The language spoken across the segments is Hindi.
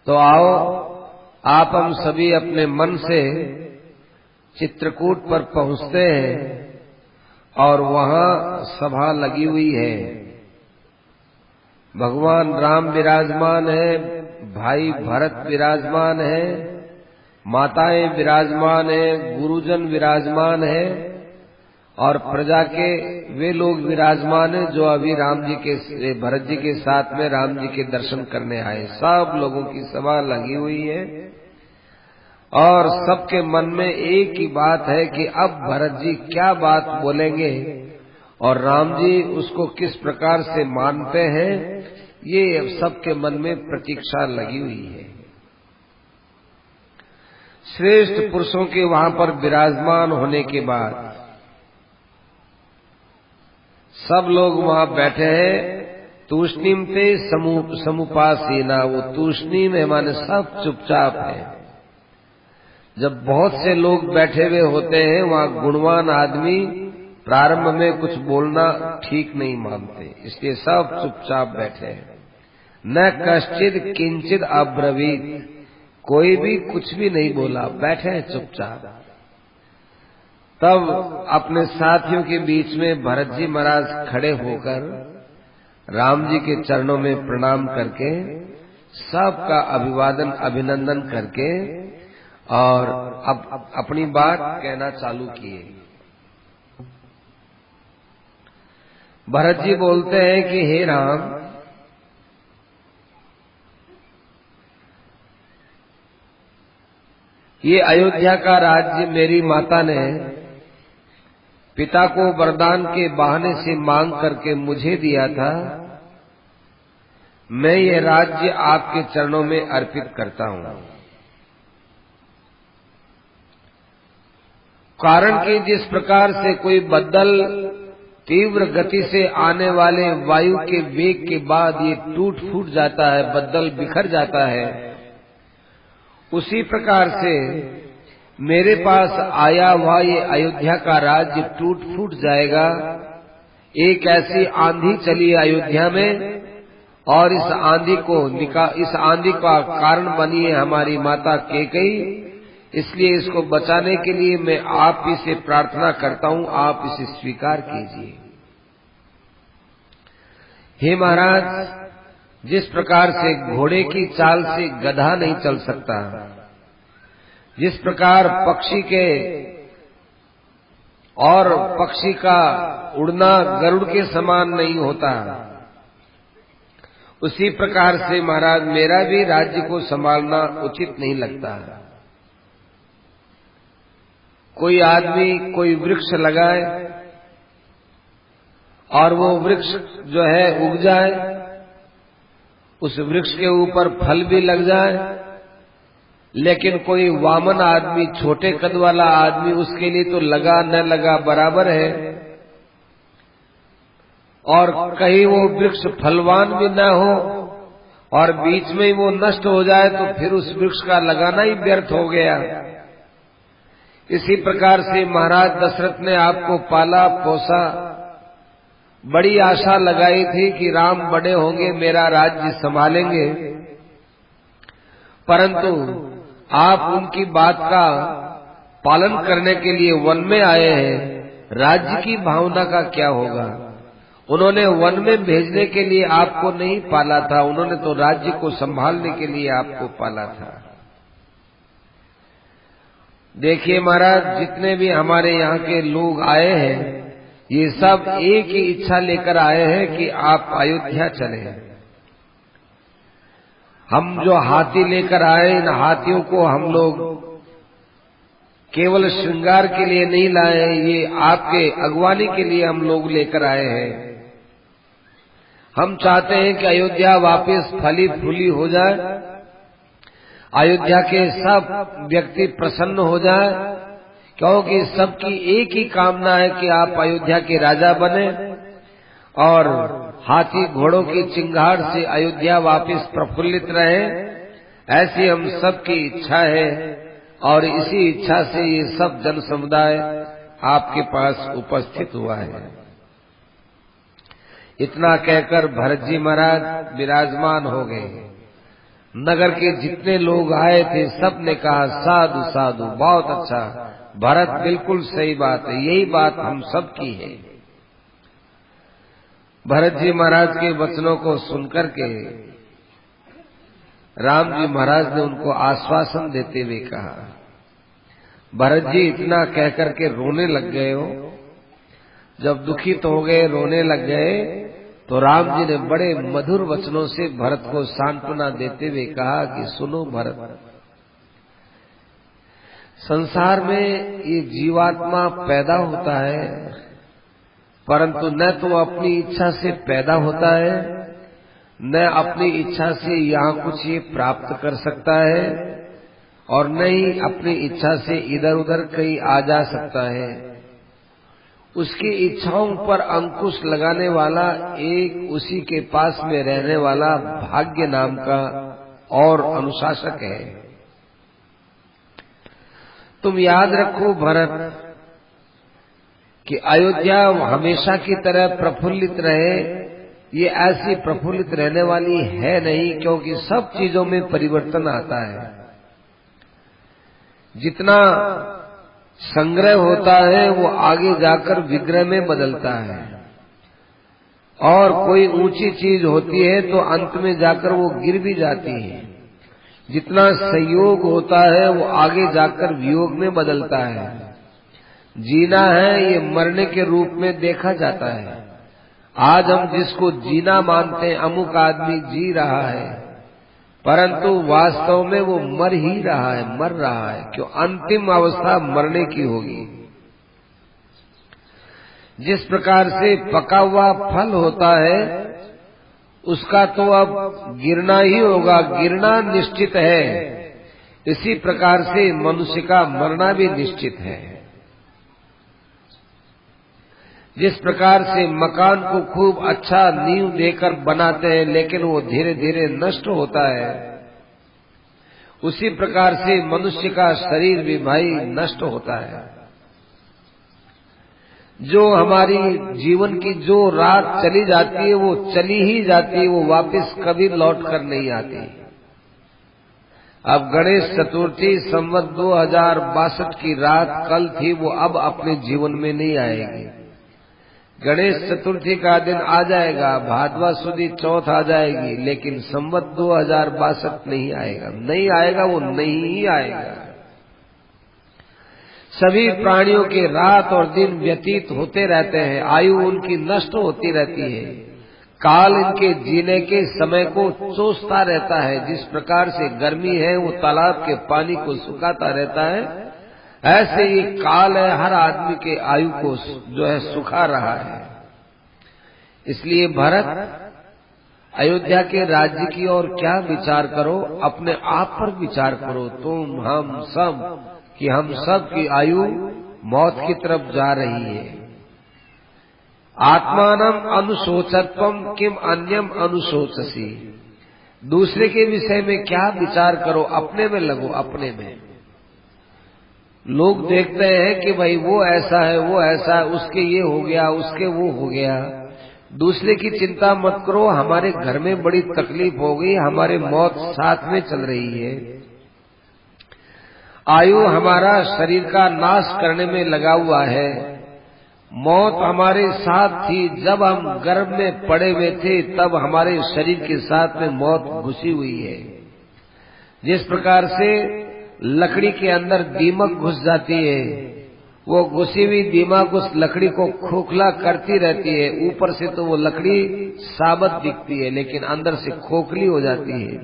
तो आओ आप हम सभी अपने मन से चित्रकूट पर पहुंचते हैं और वहां सभा लगी हुई है। भगवान राम विराजमान है, भाई भरत विराजमान है, माताएं विराजमान है, गुरुजन विराजमान है और प्रजा के वे लोग विराजमान हैं जो अभी राम जी के भरत जी के साथ में राम जी के दर्शन करने आए। सब लोगों की सभा लगी हुई है और सबके मन में एक ही बात है कि अब भरत जी क्या बात बोलेंगे और राम जी उसको किस प्रकार से मानते हैं, ये सबके मन में प्रतीक्षा लगी हुई है। श्रेष्ठ पुरुषों के वहां पर विराजमान होने के बाद सब लोग वहां बैठे हैं। तूष्णीम ते समुपासीना, वो तूष्णीम है माने सब चुपचाप है। जब बहुत से लोग बैठे हुए होते हैं वहां गुणवान आदमी प्रारंभ में कुछ बोलना ठीक नहीं मानते, इसलिए सब चुपचाप बैठे हैं। न कश्चित किंचित अब्रवीत, कोई भी कुछ भी नहीं बोला, बैठे हैं चुपचाप। तब अपने साथियों के बीच में भरत जी महाराज खड़े होकर राम जी के चरणों में प्रणाम करके सबका अभिवादन अभिनंदन करके और अब अपनी बात कहना चालू किए। भरत जी बोलते हैं कि हे राम, ये अयोध्या का राज्य मेरी माता ने पिता को वरदान के बहाने से मांग करके मुझे दिया था। मैं ये राज्य आपके चरणों में अर्पित करता हूं। कारण कि जिस प्रकार से कोई बदल तीव्र गति से आने वाले वायु के वेग के बाद ये टूट फूट जाता है, बदल बिखर जाता है, उसी प्रकार से मेरे पास आया हुआ ये अयोध्या का राज्य टूट फूट जाएगा। एक ऐसी आंधी चली अयोध्या में और इस आंधी का कारण बनी है हमारी माता कैकेयी, इसलिए इसको बचाने के लिए मैं आप ही से प्रार्थना करता हूं, आप इसे स्वीकार कीजिए। हे महाराज, जिस प्रकार से घोड़े की चाल से गधा नहीं चल सकता, जिस प्रकार पक्षी का उड़ना गरुड़ के समान नहीं होता, उसी प्रकार से महाराज मेरा भी राज्य को संभालना उचित नहीं लगता। कोई आदमी कोई वृक्ष लगाए और वो वृक्ष जो है उग जाए, उस वृक्ष के ऊपर फल भी लग जाए, लेकिन कोई वामन आदमी, छोटे कद वाला आदमी, उसके लिए तो लगा न लगा बराबर है। और कहीं वो वृक्ष फलवान भी न हो और बीच में वो नष्ट हो जाए तो फिर उस वृक्ष का लगाना ही व्यर्थ हो गया। इसी प्रकार से महाराज दशरथ ने आपको पाला पोसा, बड़ी आशा लगाई थी कि राम बड़े होंगे मेरा राज्य संभालेंगे, परंतु आप उनकी बात का पालन करने के लिए वन में आए हैं। राज्य की भावना का क्या होगा? उन्होंने वन में भेजने के लिए आपको नहीं पाला था, उन्होंने तो राज्य को संभालने के लिए आपको पाला था। देखिए महाराज, जितने भी हमारे यहाँ के लोग आए हैं, ये सब एक ही इच्छा लेकर आए हैं कि आप अयोध्या चले। हम जो हाथी लेकर आए, इन हाथियों को हम लोग केवल श्रृंगार के लिए नहीं लाए, ये आपके अगवानी के लिए हम लोग लेकर आए हैं। हम चाहते हैं कि अयोध्या वापस फली फूली हो जाए, अयोध्या के सब व्यक्ति प्रसन्न हो जाए, क्योंकि सबकी एक ही कामना है कि आप अयोध्या के राजा बने और हाथी घोड़ों की चिंगार से अयोध्या वापस प्रफुल्लित रहे। ऐसी हम सबकी इच्छा है और इसी इच्छा से ये सब जन समुदाय आपके पास उपस्थित हुआ है। इतना कहकर भरत जी महाराज विराजमान हो गए। नगर के जितने लोग आए थे सब ने कहा साधु साधु, बहुत अच्छा भरत, बिल्कुल सही बात है, यही बात हम सब की है। भरत जी महाराज के वचनों को सुनकर के राम जी महाराज ने उनको आश्वासन देते हुए कहा, भरत जी इतना कहकर के रोने लग गए हो। जब दुखित हो गए, रोने लग गए, तो राम जी ने बड़े मधुर वचनों से भरत को सांत्वना देते हुए कहा कि सुनो भरत, संसार में ये जीवात्मा पैदा होता है, परंतु न तो अपनी इच्छा से पैदा होता है, न अपनी इच्छा से यहाँ कुछ ये प्राप्त कर सकता है, और न ही अपनी इच्छा से इधर उधर कहीं आ जा सकता है। उसकी इच्छाओं पर अंकुश लगाने वाला एक उसी के पास में रहने वाला भाग्य नाम का और अनुशासक है। तुम याद रखो भरत कि अयोध्या हमेशा की तरह प्रफुल्लित रहे, ये ऐसी प्रफुल्लित रहने वाली है नहीं, क्योंकि सब चीजों में परिवर्तन आता है। जितना संग्रह होता है वो आगे जाकर विग्रह में बदलता है, और कोई ऊंची चीज होती है तो अंत में जाकर वो गिर भी जाती है। जितना संयोग होता है वो आगे जाकर वियोग में बदलता है। जीना है ये मरने के रूप में देखा जाता है। आज हम जिसको जीना मानते हैं, अमुक आदमी जी रहा है, परंतु वास्तव में वो मर ही रहा है, मर रहा है। क्यों? अंतिम अवस्था मरने की होगी। जिस प्रकार से पका हुआ फल होता है उसका तो अब गिरना ही होगा, गिरना निश्चित है। इसी प्रकार से मनुष्य का मरना भी निश्चित है। जिस प्रकार से मकान को खूब अच्छा नींव देकर बनाते हैं लेकिन वो धीरे धीरे नष्ट होता है, उसी प्रकार से मनुष्य का शरीर भी भाई नष्ट होता है। जो हमारी जीवन की जो रात चली जाती है वो चली ही जाती है, वो वापस कभी लौट कर नहीं आती। अब गणेश चतुर्थी संवत 2062 की रात कल थी, वो अब अपने जीवन में नहीं आएगी। गणेश चतुर्थी का दिन आ जाएगा, भादवा सुदी चौथ आ जाएगी, लेकिन संवत 2062 नहीं आएगा। नहीं आएगा, वो नहीं ही आएगा। सभी प्राणियों के रात और दिन व्यतीत होते रहते हैं, आयु उनकी नष्ट होती रहती है। काल इनके जीने के समय को चूसता रहता है। जिस प्रकार से गर्मी है वो तालाब के पानी को सुखाता रहता है, ऐसे ये काल है हर आदमी के आयु को जो है सुखा रहा है। इसलिए भरत, अयोध्या के राज्य की ओर क्या विचार करो, अपने आप पर विचार करो। तुम हम सब कि हम सब की आयु मौत की तरफ जा रही है। आत्मानम अनुशोचत्वम किम अन्यम अनुशोचसी। दूसरे के विषय में क्या विचार करो, अपने में लगो। अपने में लोग देखते हैं कि भाई वो ऐसा है, वो ऐसा है, उसके ये हो गया, उसके वो हो गया। दूसरे की चिंता मत करो। हमारे घर में बड़ी तकलीफ हो गई, हमारे मौत साथ में चल रही है। आयु हमारा शरीर का नाश करने में लगा हुआ है। मौत हमारे साथ थी, जब हम गर्भ में पड़े हुए थे तब हमारे शरीर के साथ में मौत घुसी हुई है। जिस प्रकार से लकड़ी के अंदर दीमक घुस जाती है, वो घुसी हुई दीमक उस लकड़ी को खोखला करती रहती है। ऊपर से तो वो लकड़ी साबत दिखती है, लेकिन अंदर से खोखली हो जाती है।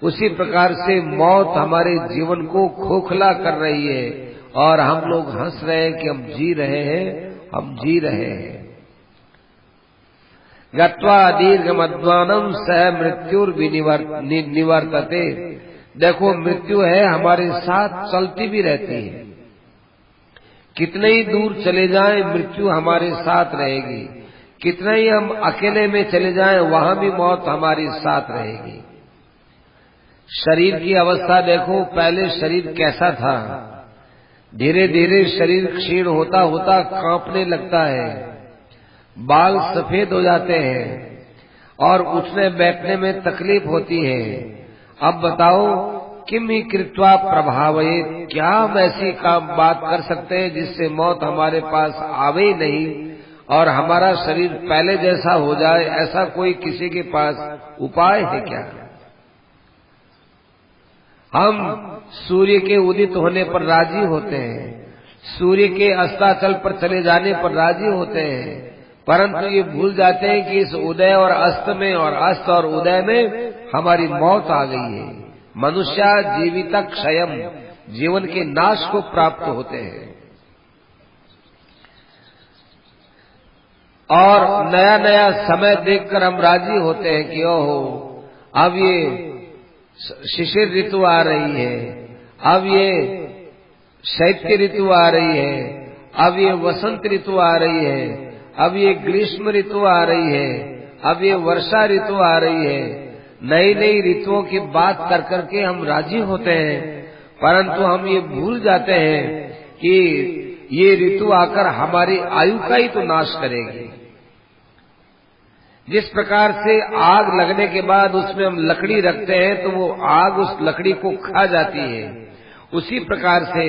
उसी प्रकार से मौत हमारे जीवन को खोखला कर रही है, और हम लोग हंस रहे हैं कि हम जी रहे हैं, हम जी रहे हैं। गत्वा दीर्घमध्वानम सह मृत्युर्विनिवर्तते। देखो मृत्यु है हमारे साथ चलती भी रहती है। कितने ही दूर चले जाएं मृत्यु हमारे साथ रहेगी। कितना ही हम अकेले में चले जाएं वहां भी मौत हमारे साथ रहेगी। शरीर की अवस्था देखो, पहले शरीर कैसा था, धीरे धीरे शरीर क्षीण होता होता कांपने लगता है, बाल सफेद हो जाते हैं और उठने बैठने में तकलीफ होती है। अब बताओ, किम ही कृत्वा प्रभावयेत्, क्या हम ऐसी काम बात कर सकते हैं जिससे मौत हमारे पास आवे ही नहीं और हमारा शरीर पहले जैसा हो जाए? ऐसा कोई किसी के पास उपाय है क्या? हम सूर्य के उदित होने पर राजी होते हैं, सूर्य के अस्ताचल पर चले जाने पर राजी होते हैं, परंतु ये भूल जाते हैं कि इस उदय और अस्त में और अस्त और उदय में हमारी मौत आ गई है। मनुष्य जीवित क्षयम, जीवन के नाश को प्राप्त होते हैं और नया नया समय देखकर हम राजी होते हैं कि ओहो, अब ये शिशिर ऋतु आ रही है, अब ये शैत्य ऋतु आ रही है, अब ये वसंत ऋतु आ रही है, अब ये ग्रीष्म ऋतु आ रही है, अब ये वर्षा ऋतु आ रही है। नई नई ऋतुओं की बात कर करके हम राजी होते हैं, परंतु हम ये भूल जाते हैं कि ये ऋतु आकर हमारी आयु का ही तो नाश करेगी। जिस प्रकार से आग लगने के बाद उसमें हम लकड़ी रखते हैं तो वो आग उस लकड़ी को खा जाती है, उसी प्रकार से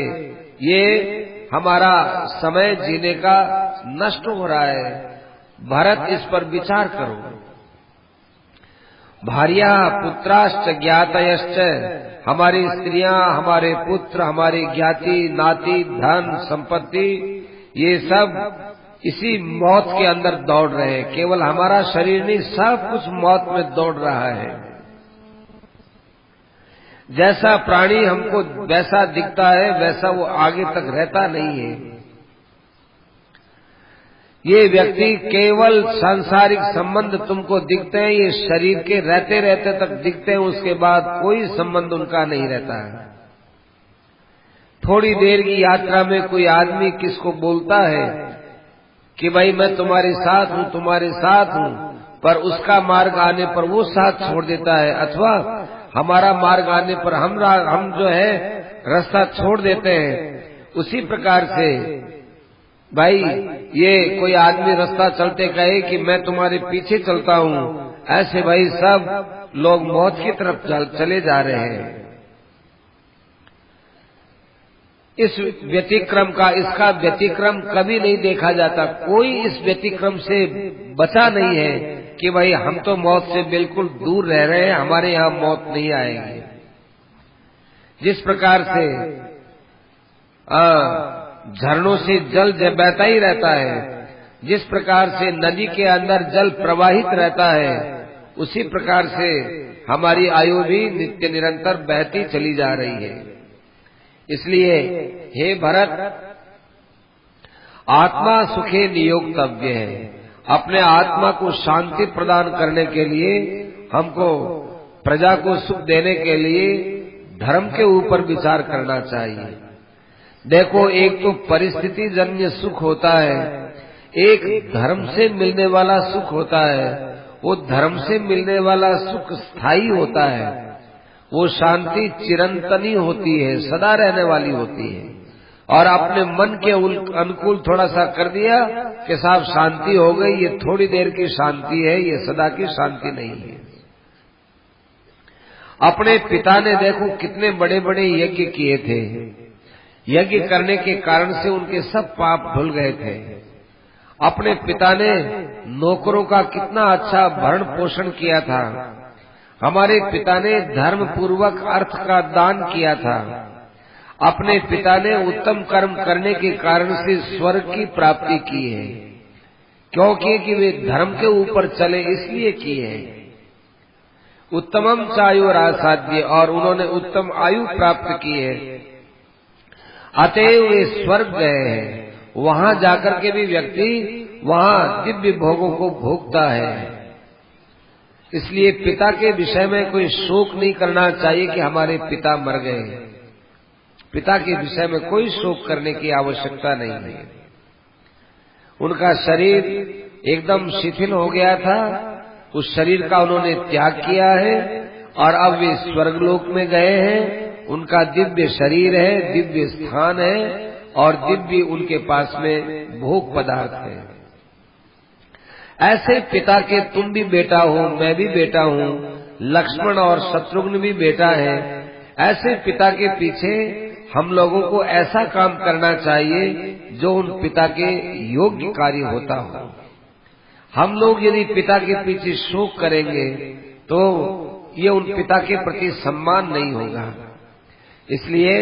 ये हमारा समय जीने का नष्ट हो रहा है। भरत, इस पर विचार करो। भार्या पुत्राश्च ज्ञातयश्च, हमारी स्त्रियां, हमारे पुत्र, हमारी ज्ञाति नाती, धन संपत्ति, ये सब इसी मौत के अंदर दौड़ रहे हैं। केवल हमारा शरीर नहीं, सब कुछ मौत में दौड़ रहा है। जैसा प्राणी हमको वैसा दिखता है, वैसा वो आगे तक रहता नहीं है। ये व्यक्ति केवल सांसारिक संबंध तुमको दिखते हैं, ये शरीर के रहते रहते तक दिखते हैं, उसके बाद कोई संबंध उनका नहीं रहता है। थोड़ी देर की यात्रा में कोई आदमी किसको बोलता है कि भाई मैं तुम्हारे साथ हूँ, तुम्हारे साथ हूँ, पर उसका मार्ग आने पर वो साथ छोड़ देता है, अथवा हमारा मार्ग आने पर हम जो है रास्ता छोड़ देते हैं। उसी प्रकार से भाई ये कोई आदमी रास्ता चलते कहे कि मैं तुम्हारे पीछे चलता हूँ, ऐसे भाई सब लोग मौत की तरफ चले जा रहे हैं। इस व्यतिक्रम का, इसका व्यतिक्रम कभी नहीं देखा जाता। कोई इस व्यतिक्रम से बचा नहीं है कि भाई हम तो मौत से बिल्कुल दूर रह रहे हैं, हमारे यहाँ मौत नहीं आएगी। जिस प्रकार से झरनों से जल बहता ही रहता है, जिस प्रकार से नदी के अंदर जल प्रवाहित रहता है, उसी प्रकार से हमारी आयु भी नित्य निरंतर बहती चली जा रही है। इसलिए हे भरत, आत्मा सुखे नियोक्तव्य है। अपने आत्मा को शांति प्रदान करने के लिए, हमको प्रजा को सुख देने के लिए धर्म के ऊपर विचार करना चाहिए। देखो, एक तो परिस्थिति जन्य सुख होता है, एक धर्म से मिलने वाला सुख होता है। वो धर्म से मिलने वाला सुख स्थायी होता है, वो शांति चिरंतनी होती है, सदा रहने वाली होती है। और अपने मन के अनुकूल थोड़ा सा कर दिया कि साहब शांति हो गई, ये थोड़ी देर की शांति है, ये सदा की शांति नहीं है। अपने पिता ने देखो कितने बड़े बड़े यज्ञ किए थे, यज्ञ करने के कारण से उनके सब पाप धुल गए थे। अपने पिता ने नौकरों का कितना अच्छा भरण पोषण किया था। हमारे पिता ने धर्म पूर्वक अर्थ का दान किया था। अपने पिता ने उत्तम कर्म करने के कारण से स्वर्ग की प्राप्ति की है, क्योंकि कि वे धर्म के ऊपर चले इसलिए किए हैं। उत्तमम चायुरासाध्य, और उन्होंने उत्तम आयु प्राप्त की है, अतएव वे स्वर्ग गए हैं। वहां जाकर के भी व्यक्ति वहां दिव्य भोगों को भोगता है। इसलिए पिता के विषय में कोई शोक नहीं करना चाहिए कि हमारे पिता मर गए। पिता के विषय में कोई शोक करने की आवश्यकता नहीं है। उनका शरीर एकदम शिथिल हो गया था, उस शरीर का उन्होंने त्याग किया है और अब वे स्वर्गलोक में गए हैं। उनका दिव्य शरीर है, दिव्य स्थान है और दिव्य उनके पास में भोग पदार्थ है। ऐसे पिता के तुम भी बेटा हो, मैं भी बेटा हूँ, लक्ष्मण और शत्रुघ्न भी बेटा है। ऐसे पिता के पीछे हम लोगों को ऐसा काम करना चाहिए जो उन पिता के योग्य कार्य होता हो। हम लोग यदि पिता के पीछे शोक करेंगे तो ये उन पिता के प्रति सम्मान नहीं होगा। इसलिए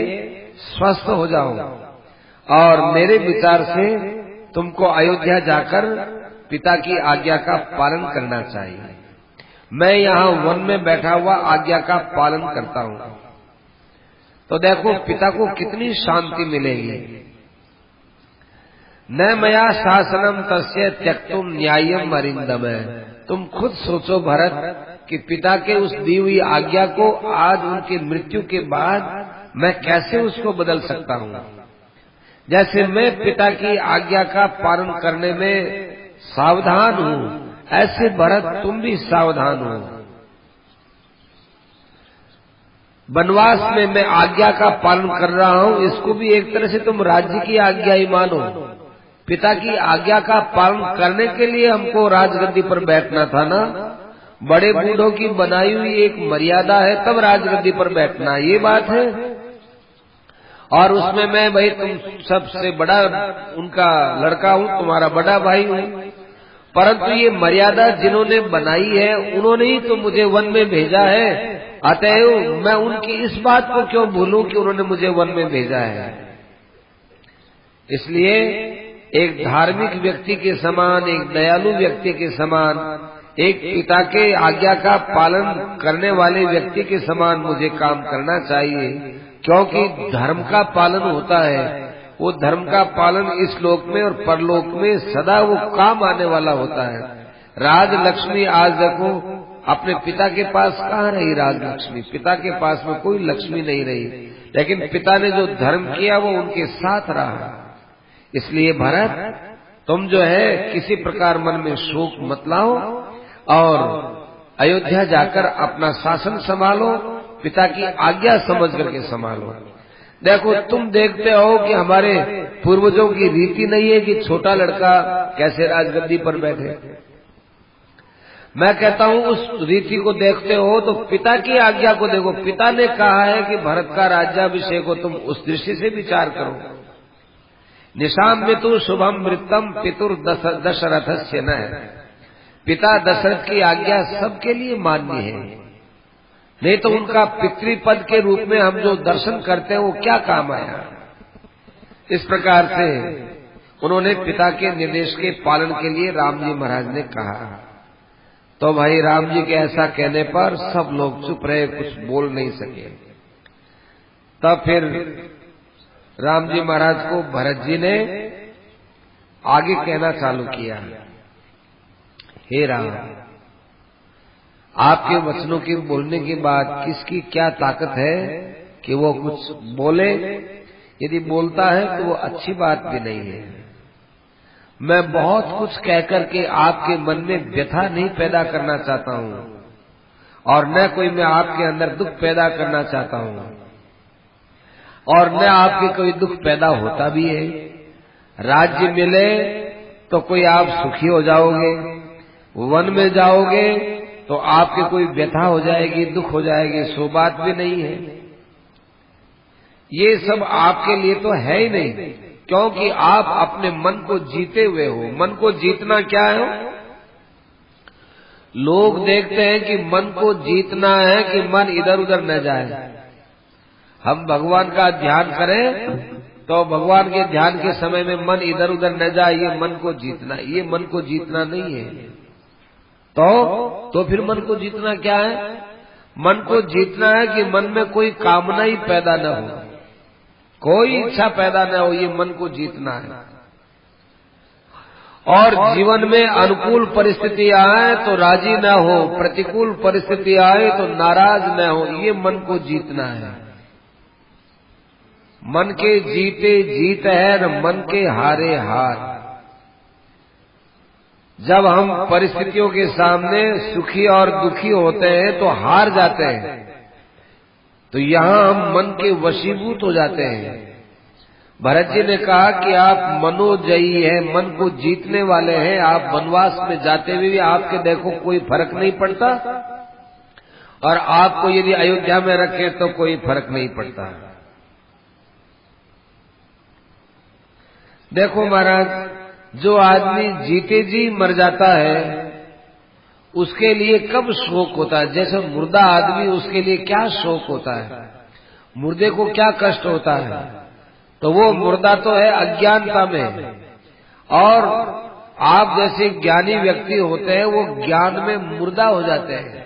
स्वस्थ हो जाओ और मेरे विचार से तुमको अयोध्या जाकर पिता की आज्ञा का पालन करना चाहिए। मैं यहाँ वन में बैठा हुआ आज्ञा का पालन करता हूँ। तो देखो पिता को कितनी शांति मिलेगी। न मया शासनम तस्य त्यक्तुम न्यायम अरिंदम। तुम खुद सोचो भरत कि पिता के उस दी हुई आज्ञा को आज उनकी मृत्यु के बाद मैं कैसे उसको बदल सकता हूँ। जैसे मैं पिता की आज्ञा का पालन करने में सावधान हूँ, ऐसे भरत तुम भी सावधान हो। वनवास में मैं आज्ञा का पालन कर रहा हूँ, इसको भी एक तरह से तुम राज्य की आज्ञा ही मानो। पिता की आज्ञा का पालन करने के लिए हमको राजगद्दी पर बैठना था ना। बड़े बूढ़ों की बनाई हुई एक मर्यादा है, तब राजगद्दी पर बैठना, ये बात है। और उसमें मैं भाई तुम सबसे बड़ा उनका लड़का हूँ, तुम्हारा बड़ा भाई हूँ, परंतु ये मर्यादा जिन्होंने बनाई है उन्होंने ही तो मुझे वन में भेजा है। अतएव मैं उनकी इस बात को क्यों भूलूं कि उन्होंने मुझे वन में भेजा है। इसलिए एक धार्मिक व्यक्ति के समान, एक दयालु व्यक्ति के समान, एक पिता के आज्ञा का पालन करने वाले व्यक्ति के समान मुझे काम करना चाहिए, क्योंकि धर्म का पालन होता है। वो धर्म का पालन इस लोक में और परलोक में सदा वो काम आने वाला होता है। राज लक्ष्मी आज देखो अपने पिता के पास कहाँ रही राज लक्ष्मी, पिता के पास में कोई लक्ष्मी नहीं रही, लेकिन पिता ने जो धर्म किया वो उनके साथ रहा। इसलिए भरत तुम जो है किसी प्रकार मन में शोक मत लाओ और अयोध्या जाकर अपना शासन संभालो, पिता की आज्ञा समझ करके संभालो। देखो तुम देखते हो कि हमारे पूर्वजों की रीति नहीं है कि छोटा लड़का कैसे राजगद्दी पर बैठे। मैं कहता हूँ उस रीति को देखते हो तो पिता की आज्ञा को देखो। पिता ने कहा है कि भरत का राज्याभिषेक को तुम उस दृष्टि से विचार करो। निशाम में तो शुभम मृतम पितुर दशरथस्य न। पिता दशरथ की आज्ञा सबके लिए मान्य है, नहीं तो उनका पितृपद के रूप में हम जो दर्शन करते हैं वो क्या काम आया। इस प्रकार से उन्होंने पिता के निर्देश के पालन के लिए राम जी महाराज ने कहा। तो भाई राम जी के ऐसा कहने पर सब लोग चुप रहे, कुछ बोल नहीं सके। तब फिर राम जी महाराज को भरत जी ने आगे कहना चालू किया, हे राम, आपके वचनों के बोलने के बाद किसकी क्या ताकत है कि वो कुछ बोले। यदि बोलता है तो वो अच्छी बात भी नहीं है। मैं बहुत कुछ कहकर के आपके मन में व्यथा नहीं पैदा करना चाहता हूँ और न कोई मैं आपके अंदर दुख पैदा करना चाहता हूँ और न आपके कोई दुख पैदा होता भी है। राज्य मिले तो कोई आप सुखी हो जाओगे, वन में जाओगे तो आपके कोई व्यथा हो जाएगी, दुख हो जाएगी, सो बात भी नहीं है। ये सब आपके लिए तो है ही नहीं, क्योंकि आप अपने मन को जीते हुए हो। मन को जीतना क्या है? लोग देखते हैं कि मन को जीतना है कि मन इधर उधर न जाए। हम भगवान का ध्यान करें तो भगवान के ध्यान के समय में मन इधर उधर न जाए, ये मन को जीतना। ये मन को जीतना नहीं है। तो फिर मन को जीतना क्या है? मन को जीतना है कि मन में कोई कामना ही पैदा न हो, कोई इच्छा पैदा न हो, ये मन को जीतना है। और जीवन में अनुकूल परिस्थिति आए तो राजी न हो, प्रतिकूल परिस्थिति आए तो नाराज न हो, ये मन को जीतना है। मन के जीते जीत है न मन के हारे हार। जब हम परिस्थितियों के सामने सुखी और दुखी होते हैं तो हार जाते हैं, तो यहाँ हम मन के वशीभूत हो जाते हैं। भरत जी ने कहा कि आप मनोजयी हैं, मन को जीतने वाले हैं। आप वनवास में जाते हुए भी आपके देखो कोई फर्क नहीं पड़ता और आपको यदि अयोध्या में रखे तो कोई फर्क नहीं पड़ता। देखो महाराज, जो आदमी जीते जी मर जाता है उसके लिए कब शोक होता है? जैसे मुर्दा आदमी, उसके लिए क्या शोक होता है, मुर्दे को क्या कष्ट होता है? तो वो मुर्दा तो है अज्ञानता में, और आप जैसे ज्ञानी व्यक्ति होते हैं वो ज्ञान में मुर्दा हो जाते हैं।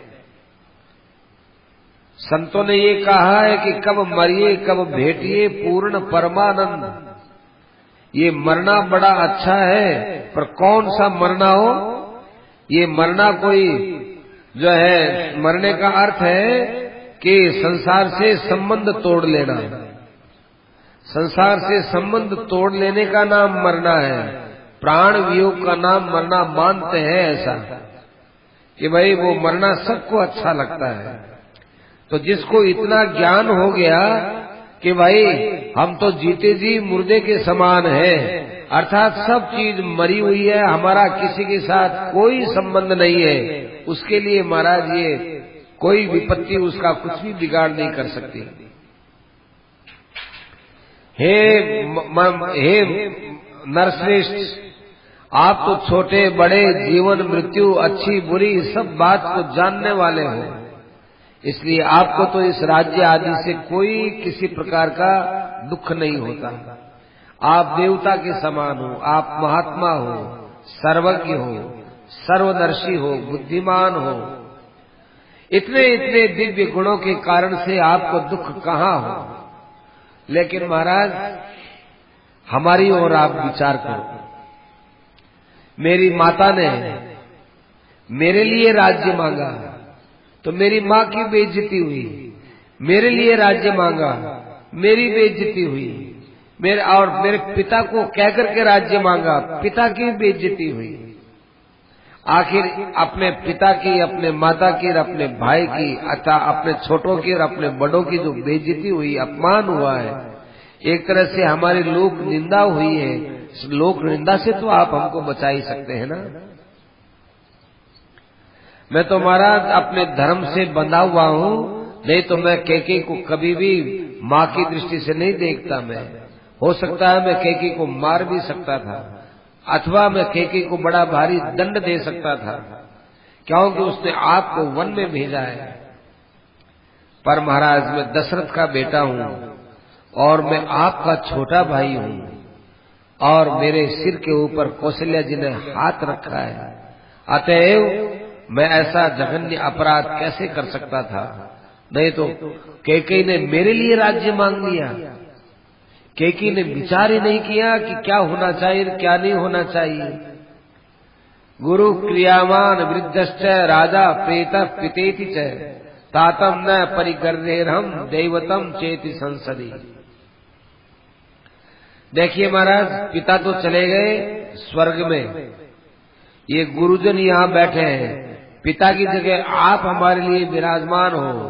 संतों ने ये कहा है कि कब मरिए कब भेटिए पूर्ण परमानंद। ये मरना बड़ा अच्छा है, पर कौन सा मरना हो? ये मरना कोई जो है, मरने का अर्थ है कि संसार से संबंध तोड़ लेना। संसार से संबंध तोड़ लेने का नाम मरना है। प्राण वियोग का नाम मरना मानते हैं ऐसा कि भाई वो मरना सबको अच्छा लगता है। तो जिसको इतना ज्ञान हो गया कि भाई हम तो जीते जी मुर्दे के समान है, अर्थात सब चीज मरी हुई है, हमारा किसी के साथ कोई संबंध नहीं है, उसके लिए महाराज ये कोई विपत्ति उसका कुछ भी बिगाड़ नहीं कर सकती। हे नरश्रेष्ठ, आप तो छोटे बड़े जीवन मृत्यु अच्छी बुरी सब बात को जानने वाले हो, इसलिए आपको तो इस राज्य आदि से कोई किसी प्रकार का दुख नहीं होता। आप देवता के समान हो, आप महात्मा हो, सर्वज्ञ हो, सर्वदर्शी हो, बुद्धिमान हो। इतने इतने दिव्य गुणों के कारण से आपको दुख कहाँ हो? लेकिन महाराज हमारी ओर आप विचार करो। मेरी माता ने मेरे लिए राज्य मांगा तो मेरी माँ की बेइज्जती हुई, मेरे लिए राज्य मांगा मेरी बेइज्जती हुई, मेरे पिता को कह करके राज्य मांगा, पिता की बेइज्जती हुई। आखिर अपने पिता की, अपने माता की, अपने भाई की, अतः अपने छोटों की और अपने बड़ों की जो बेइज्जती हुई, अपमान हुआ है, एक तरह से हमारी लोक निंदा हुई है। इस लोक निंदा से तो आप हमको बचा ही सकते हैं ना। मैं तो महाराज अपने धर्म से बंधा हुआ हूँ, नहीं तो मैं कैकेयी को कभी भी माँ की दृष्टि से नहीं देखता। मैं हो सकता है मैं कैकेयी को मार भी सकता था, अथवा मैं कैकेयी को बड़ा भारी दंड दे सकता था, क्योंकि उसने आपको वन में भेजा है। पर महाराज मैं दशरथ का बेटा हूँ और मैं आपका छोटा भाई हूँ, और मेरे सिर के ऊपर कौशल्या जी ने हाथ रखा है, अतएव मैं ऐसा जघन्य अपराध कैसे कर सकता था? नहीं तो कैकेयी ने मेरे लिए राज्य मांग लिया। कैकेयी ने विचार ही नहीं किया कि क्या होना चाहिए क्या नहीं होना चाहिए। गुरु क्रियामान वृद्धश्च राजा प्रेत पितेति च तातम न परिगर्हेरहम दैवतम चेति संसदि। देखिए महाराज, पिता तो चले गए स्वर्ग में, ये गुरुजन यहाँ बैठे हैं, पिता की जगह आप हमारे लिए विराजमान हो।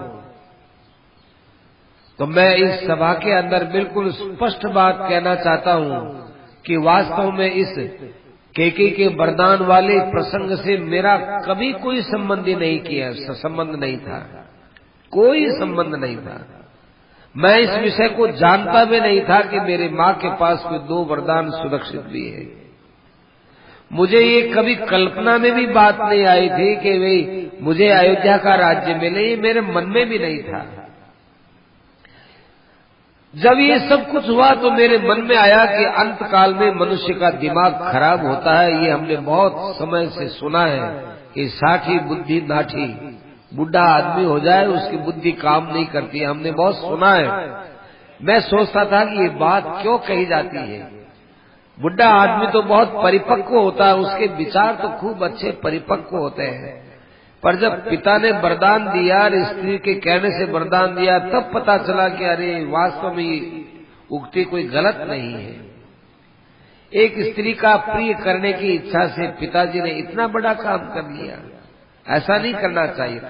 तो मैं इस सभा के अंदर बिल्कुल स्पष्ट बात कहना चाहता हूँ कि वास्तव में इस कैकेयी के वरदान वाले प्रसंग से मेरा कभी कोई संबंध ही नहीं किया, संबंध नहीं था, कोई संबंध नहीं था। मैं इस विषय को जानता भी नहीं था कि मेरे माँ के पास कोई दो वरदान सुरक्षित भी है। मुझे ये कभी कल्पना में भी बात नहीं आई थी कि भाई मुझे अयोध्या का राज्य मिले, ये मेरे मन में भी नहीं था। जब ये सब कुछ हुआ तो मेरे मन में आया कि अंत काल में मनुष्य का दिमाग खराब होता है। ये हमने बहुत समय से सुना है कि साठी बुद्धि नाठी, बुढ़ा आदमी हो जाए उसकी बुद्धि काम नहीं करती, हमने बहुत सुना है। मैं सोचता था कि ये बात क्यों कही जाती है। बुढ़ा आदमी तो बहुत परिपक्व होता है, उसके विचार तो खूब अच्छे परिपक्व होते हैं, पर जब पिता ने वरदान दिया, स्त्री के कहने से वरदान दिया, तब पता चला कि अरे वास्तव में उक्ति कोई गलत नहीं है। एक स्त्री का प्रिय करने की इच्छा से पिताजी ने इतना बड़ा काम कर लिया, ऐसा नहीं करना चाहिए।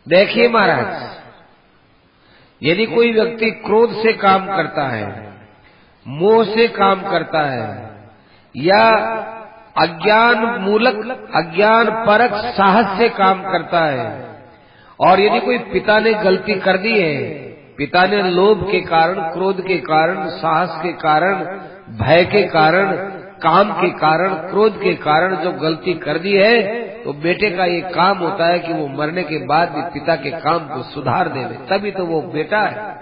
देखिए महाराज, यदि कोई व्यक्ति क्रोध से काम करता है, मोह से काम करता है, या अज्ञान मूलक, अज्ञान परक साहस से काम करता है। और यदि कोई पिता ने गलती कर दी है, पिता ने लोभ के कारण, क्रोध के कारण, साहस के कारण, भय के कारण, काम के कारण, क्रोध के कारण जो गलती कर दी है, तो बेटे का ये काम होता है कि वो मरने के बाद भी पिता के काम को सुधार देवे, तभी तो वो बेटा है।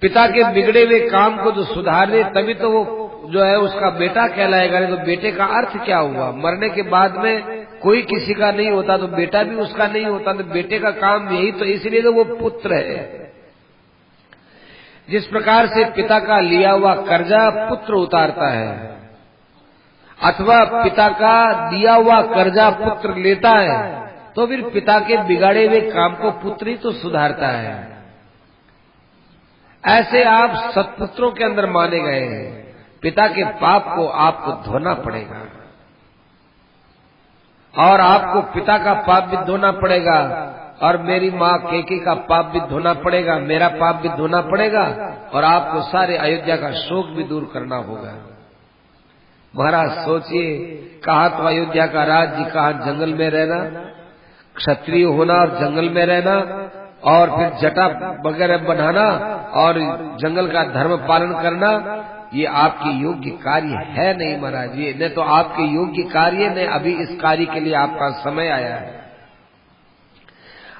पिता के बिगड़े हुए काम को जो सुधार दे तभी तो वो जो है उसका बेटा कहलाएगा। नहीं तो बेटे का अर्थ क्या हुआ? मरने के बाद में कोई किसी का नहीं होता तो बेटा भी उसका नहीं होता, तो बेटे का काम यही तो, इसलिए तो वो पुत्र है। जिस प्रकार से पिता का लिया हुआ कर्जा पुत्र उतारता है, अथवा पिता का दिया हुआ कर्जा पुत्र लेता है, तो फिर पिता के बिगाड़े हुए काम को पुत्र ही तो सुधारता है। ऐसे आप सत्पुत्रों के अंदर माने गए हैं। पिता के पाप को आपको धोना पड़ेगा, और आपको पिता का पाप भी धोना पड़ेगा, और मेरी माँ केके का पाप भी धोना पड़ेगा, मेरा पाप भी धोना पड़ेगा, और आपको सारे अयोध्या का शोक भी दूर करना होगा। महाराज सोचिए, कहा तो अयोध्या का राज्य, कहा जंगल में रहना, क्षत्रिय होना और जंगल में रहना, और फिर जटा वगैरह बनाना और जंगल का धर्म पालन करना, ये आपकी योग्य कार्य है नहीं महाराज। ये न तो आपके योग्य कार्य, न अभी इस कार्य के लिए आपका समय आया है।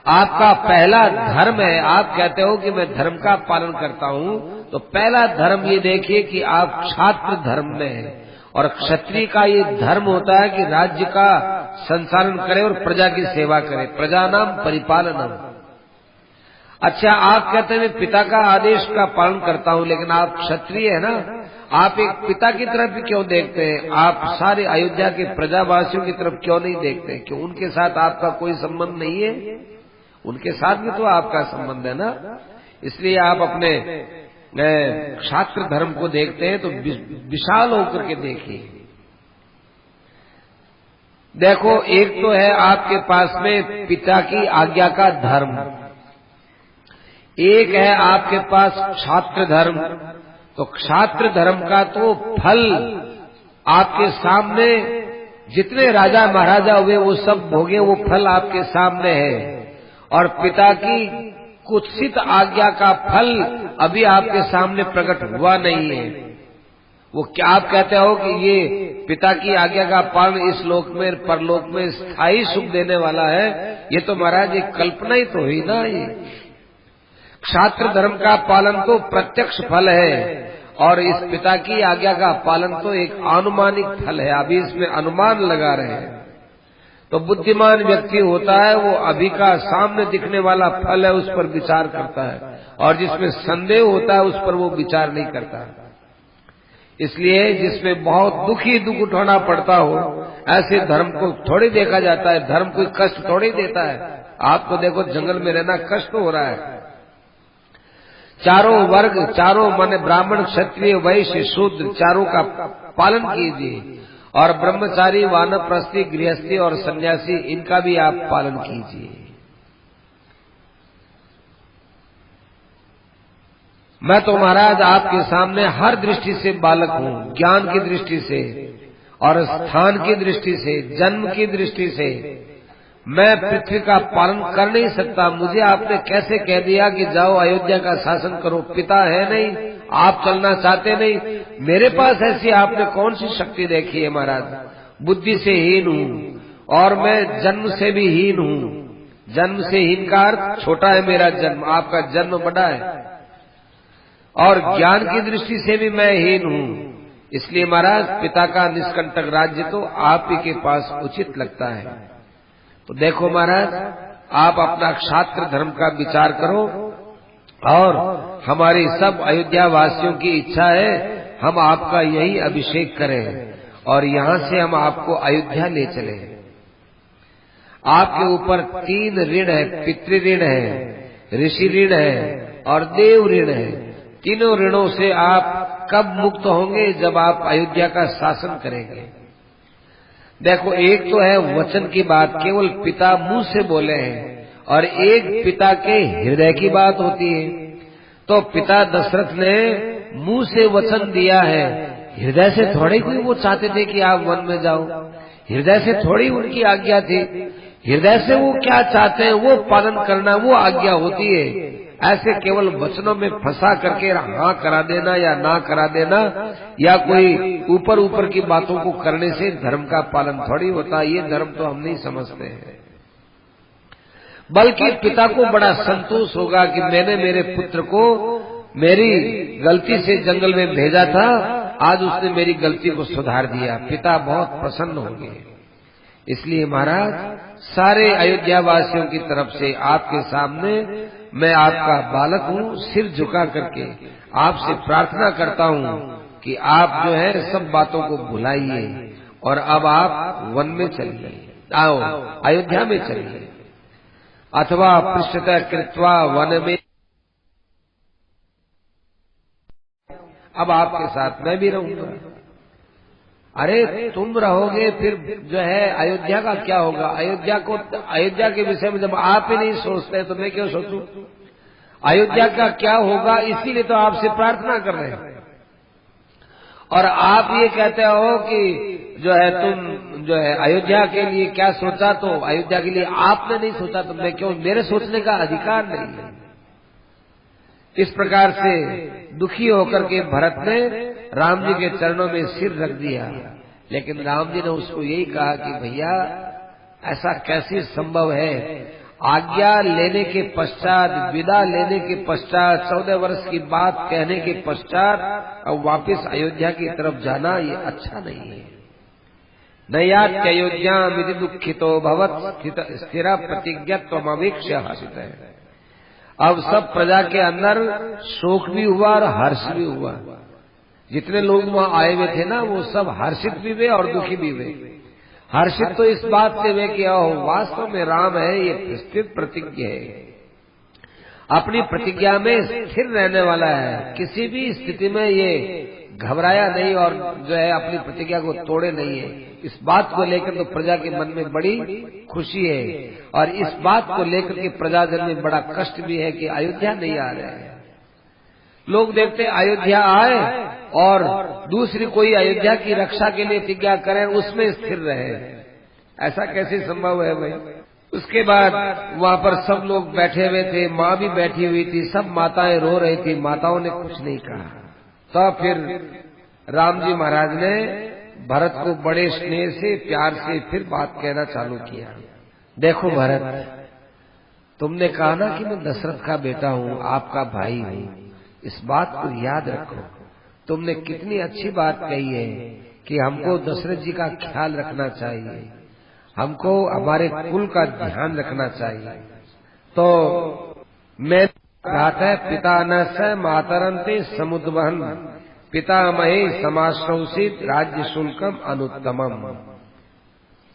आपका पहला धर्म है, आप कहते हो कि मैं धर्म का पालन करता हूँ, तो पहला धर्म ये देखिए कि आप छात्र धर्म में हैं, और क्षत्रिय का ये धर्म होता है कि राज्य का संचालन करे और प्रजा की सेवा करे, प्रजानाम परिपालनम। अच्छा, आप कहते हैं पिता का आदेश का पालन करता हूँ, लेकिन आप क्षत्रिय है ना, आप एक पिता की तरफ क्यों देखते हैं? आप सारे अयोध्या के प्रजावासियों की तरफ क्यों नहीं देखते? क्यों उनके साथ आपका कोई संबंध नहीं है? उनके साथ भी तो आपका संबंध है ना। इसलिए आप अपने क्षात्र धर्म को देखते हैं तो विशाल होकर के देखिए। देखो, एक तो है आपके पास में पिता की आज्ञा का धर्म, एक है आपके पास क्षात्र धर्म। तो क्षात्र धर्म का तो फल आपके सामने, जितने राजा महाराजा हुए वो सब भोगे, वो फल आपके सामने है। और पिता की कुत्सित आज्ञा का फल अभी आपके सामने प्रकट हुआ नहीं है। वो क्या आप कहते हो कि ये पिता की आज्ञा का पालन इस लोक में परलोक में स्थायी सुख देने वाला है? ये तो महाराज एक कल्पना ही तो हुई ना। ये क्षात्र धर्म का पालन तो प्रत्यक्ष फल है, और इस पिता की आज्ञा का पालन तो एक अनुमानिक फल है। अभी इसमें अनुमान लगा रहे हैं। तो बुद्धिमान व्यक्ति होता है वो अभी का सामने दिखने वाला फल है उस पर विचार करता है, और जिसमें संदेह होता है उस पर वो विचार नहीं करता। इसलिए जिसमें बहुत दुख उठाना पड़ता हो, ऐसे धर्म को थोड़ी देखा जाता है। धर्म कोई कष्ट थोड़ी देता है। आपको देखो, जंगल में रहना कष्ट हो रहा है। चारों वर्ग, चारों माने ब्राह्मण, क्षत्रिय, वैश्य, शूद्र, चारों का पालन कीजिए, और ब्रह्मचारी, वानप्रस्थी, गृहस्थी और सन्यासी, इनका भी आप पालन कीजिए। मैं तो महाराज आपके सामने हर दृष्टि से बालक हूँ, ज्ञान की दृष्टि से और स्थान की दृष्टि से, जन्म की दृष्टि से। मैं पृथ्वी का पालन कर नहीं सकता। मुझे आपने कैसे कह दिया कि जाओ अयोध्या का शासन करो? पिता है नहीं, आप चलना चाहते नहीं। मेरे पास ऐसी आपने कौन सी शक्ति देखी है महाराज? बुद्धि से हीन हूँ, और मैं जन्म से भी हीन हूँ। जन्म से हीन का अर्थ छोटा है मेरा जन्म, आपका जन्म बड़ा है, और ज्ञान की दृष्टि से भी मैं हीन हूँ। इसलिए महाराज पिता का निष्कंटक राज्य तो आप ही के पास उचित लगता है। तो देखो महाराज, आप अपना क्षात्र धर्म का विचार करो, और हमारी सब अयोध्या वासियों की इच्छा है हम आपका यही अभिषेक करें, और यहाँ से हम आपको अयोध्या ले चले। आपके ऊपर 3 ऋण है, पितृ ऋण है, ऋषि ऋण है, और देव ऋण है। तीनों ऋणों से आप कब मुक्त होंगे? जब आप अयोध्या का शासन करेंगे। देखो, एक तो है वचन की बात, केवल पिता मुंह से बोले हैं, और एक पिता के हृदय की बात होती है। तो पिता दशरथ ने मुंह से वचन दिया है हृदय से थोड़ी कोई वो चाहते थे कि आप वन में जाओ, हृदय से थोड़ी उनकी आज्ञा थी। हृदय से वो क्या चाहते हैं वो पालन करना, वो आज्ञा होती है। ऐसे केवल वचनों में फंसा करके हाँ करा देना या ना करा देना, या कोई ऊपर ऊपर की बातों को करने से धर्म का पालन थोड़ी होता। ये धर्म तो हम नहीं समझते हैं। बल्कि पिता को बड़ा संतोष होगा कि मैंने मेरे पुत्र को मेरी गलती से जंगल में भेजा था, आज उसने मेरी गलती को सुधार दिया। पिता बहुत प्रसन्न होंगे। इसलिए महाराज, सारे अयोध्या वासियों की तरफ से आपके सामने मैं आपका बालक हूँ, सिर झुका करके आपसे प्रार्थना करता हूँ कि आप जो है सब बातों को भुलाइए और अब आप वन में चलिए, आओ अयोध्या में चलिए, अथवा पृष्ठतः कृत्वा वन में। अब आपके साथ मैं भी रहूंगा। अरे तुम रहोगे फिर जो है अयोध्या का क्या होगा? अयोध्या के विषय में जब आप ही नहीं सोचते तो मैं क्यों सोचूं? अयोध्या का क्या होगा, इसीलिए तो आपसे प्रार्थना कर रहे हैं। और आप ये कहते हो कि जो है तुम जो है अयोध्या के लिए क्या सोचा, तो अयोध्या के लिए आपने नहीं सोचा तो मैं क्यों? मेरे सोचने का अधिकार नहीं है। इस प्रकार से दुखी होकर के भरत ने राम जी के चरणों में सिर रख दिया। लेकिन राम जी ने उसको यही कहा कि भैया ऐसा कैसे संभव है? आज्ञा लेने के पश्चात, विदा लेने के पश्चात, 14 वर्ष की बात कहने के पश्चात अब वापस अयोध्या की तरफ जाना ये अच्छा नहीं है। नयात्ययोध्या विधि दुखितो भवत स्थिर प्रतिज्ञत्वम अवीक्ष्य हसित है। अब सब प्रजा के अंदर शोक भी हुआ और हर्ष भी हुआ। जितने लोग वहां आए हुए थे ना, वो सब हर्षित भी हुए और दुखी भी हुए। हर्षित तो इस बात से हुए कि वास्तव में राम है, ये स्थिर प्रतिज्ञ है, अपनी प्रतिज्ञा में स्थिर रहने वाला है, किसी भी स्थिति में ये घबराया नहीं और जो है अपनी प्रतिज्ञा को तोड़े नहीं है। इस बात को लेकर तो प्रजा के मन में बड़ी खुशी है, और इस बात को लेकर के प्रजाजन में बड़ा कष्ट भी है कि अयोध्या नहीं आ रहे हैं। लोग देखते अयोध्या आए और दूसरी कोई अयोध्या की रक्षा के लिए प्रतिज्ञा करें, उसमें स्थिर रहे। ऐसा कैसे संभव है भाई? उसके बाद वहां पर सब लोग बैठे हुए थे, माँ भी बैठी हुई थी, सब माताएं रो रही थी, माताओं ने कुछ नहीं कहा। तो फिर राम जी महाराज ने भरत को बड़े स्नेह से, प्यार से फिर बात कहना चालू किया। देखो भरत, तुमने कहा ना कि मैं दशरथ का बेटा हूँ, आपका भाई हूँ, इस बात को याद रखो। तुमने कितनी अच्छी बात कही है कि हमको दशरथ जी का ख्याल रखना चाहिए, हमको हमारे कुल का ध्यान रखना चाहिए। तो मैं कहा है, पिता न स मातरंते समुद्वहन पितामहे समाश्रौषित राज्य शुल्कम अनुत्तमम।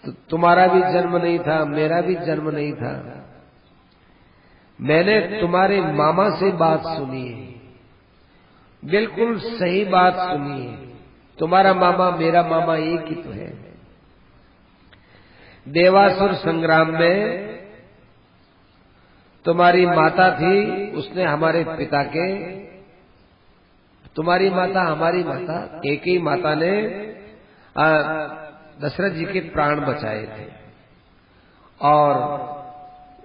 तो तुम्हारा भी जन्म नहीं था, मेरा भी जन्म नहीं था, मैंने तुम्हारे मामा से बात सुनी है, बिल्कुल सही बात सुनी है। तुम्हारा मामा मेरा मामा एक ही तो है। देवासुर संग्राम में तुम्हारी माता थी, उसने हमारे पिता के, तुम्हारी माता हमारी माता कैकेयी माता ने दशरथ जी के प्राण बचाए थे, और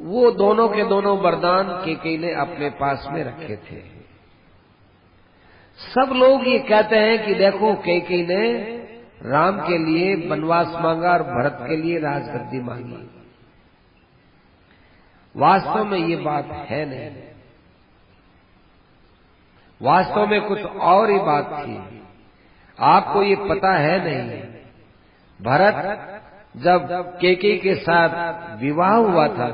वो दोनों के दोनों वरदान कैकेयी ने अपने पास में रखे थे। सब लोग ये कहते हैं कि देखो कैकेयी ने राम के लिए वनवास मांगा और भरत के लिए राजगद्दी मांगी। वास्तव में ये बात है नहीं, वास्तव में कुछ और ही बात थी। आपको ये पता है नहीं। भरत जब कैकेयी के साथ विवाह हुआ था,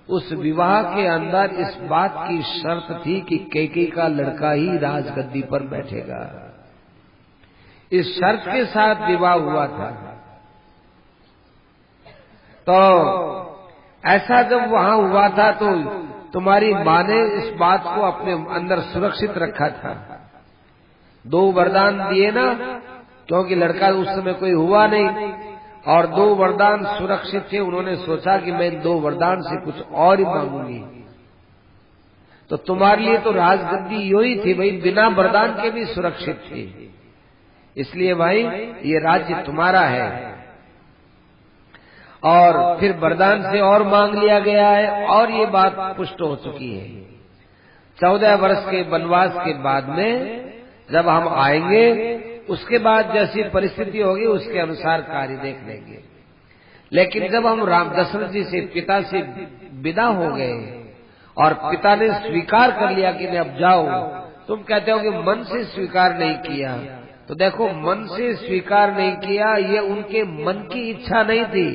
उस विवाह के अंदर इस बात की शर्त थी कि कैकेयी का लड़का ही राजगद्दी पर बैठेगा। इस शर्त के साथ विवाह हुआ था। तो ऐसा जब वहां हुआ था तो तुम्हारी माँ ने इस बात को अपने अंदर सुरक्षित रखा था। 2 वरदान दिए ना, क्योंकि लड़का उस समय कोई हुआ नहीं, और 2 वरदान सुरक्षित थे। उन्होंने सोचा कि मैं 2 वरदान से कुछ और ही मांगूंगी। तो तुम्हारे लिए तो राजगद्दी यो ही थी भाई, बिना वरदान के भी सुरक्षित थी। इसलिए भाई ये राज्य तुम्हारा है। और फिर वरदान से और मांग लिया गया है और ये बात पुष्ट हो चुकी है। 14 वर्ष के वनवास के बाद में जब हम आएंगे, उसके बाद जैसी परिस्थिति होगी उसके अनुसार कार्य देख लेंगे। लेकिन जब हम राम दशरथ जी से, पिता से विदा हो गए और पिता ने स्वीकार कर लिया कि मैं अब जाऊं, तुम कहते हो कि मन से स्वीकार नहीं किया, तो देखो मन से स्वीकार नहीं किया, ये उनके मन की इच्छा नहीं थी,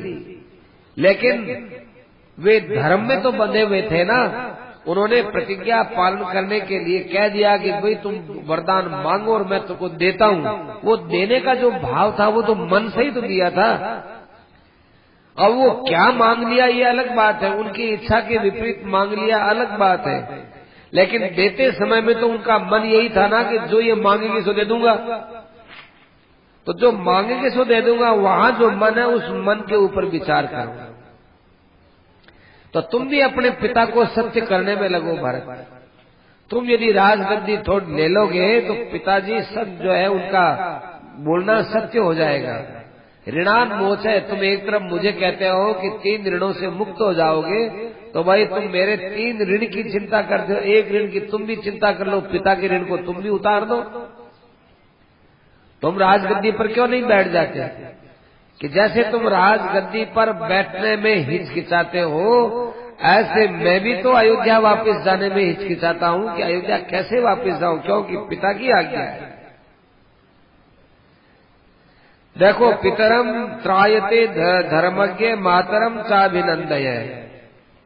लेकिन वे धर्म में तो बंधे हुए थे ना। उन्होंने प्रतिज्ञा पालन करने के लिए कह दिया कि भाई तुम वरदान मांगो और मैं तुमको देता हूँ। वो देने का जो भाव था वो तो मन से ही तो दिया था। अब वो क्या मांग लिया ये अलग बात है, उनकी इच्छा के विपरीत मांग लिया अलग बात है, लेकिन देते समय में तो उनका मन यही था ना कि जो ये मांगेंगे सो दे दूंगा। तो जो मांगेंगे सो दे दूंगा, वहां जो मन है उस मन के ऊपर विचार करो। तो तुम भी अपने पिता को सत्य करने में लगो भरत। तुम यदि राजगद्दी थोड़ ले लोगे तो पिताजी सब जो है उनका बोलना सत्य हो जाएगा। ऋणान मोच है, तुम एक तरफ मुझे कहते हो कि 3 ऋणों से मुक्त हो जाओगे, तो भाई तुम मेरे 3 ऋण की चिंता करते हो, एक ऋण की तुम भी चिंता कर लो, पिता के ऋण को तुम भी उतार दो। तुम राजगद्दी पर क्यों नहीं बैठ जाते कि जैसे तुम राजगद्दी पर बैठने में हिचकिचाते हो, ऐसे मैं भी तो अयोध्या वापस जाने में हिचकिचाता हूँ कि अयोध्या कैसे वापस जाऊं, क्योंकि पिता की आज्ञा है। देखो, पितरम त्रायते धर्मज्ञ मातरम चाभिनंदय,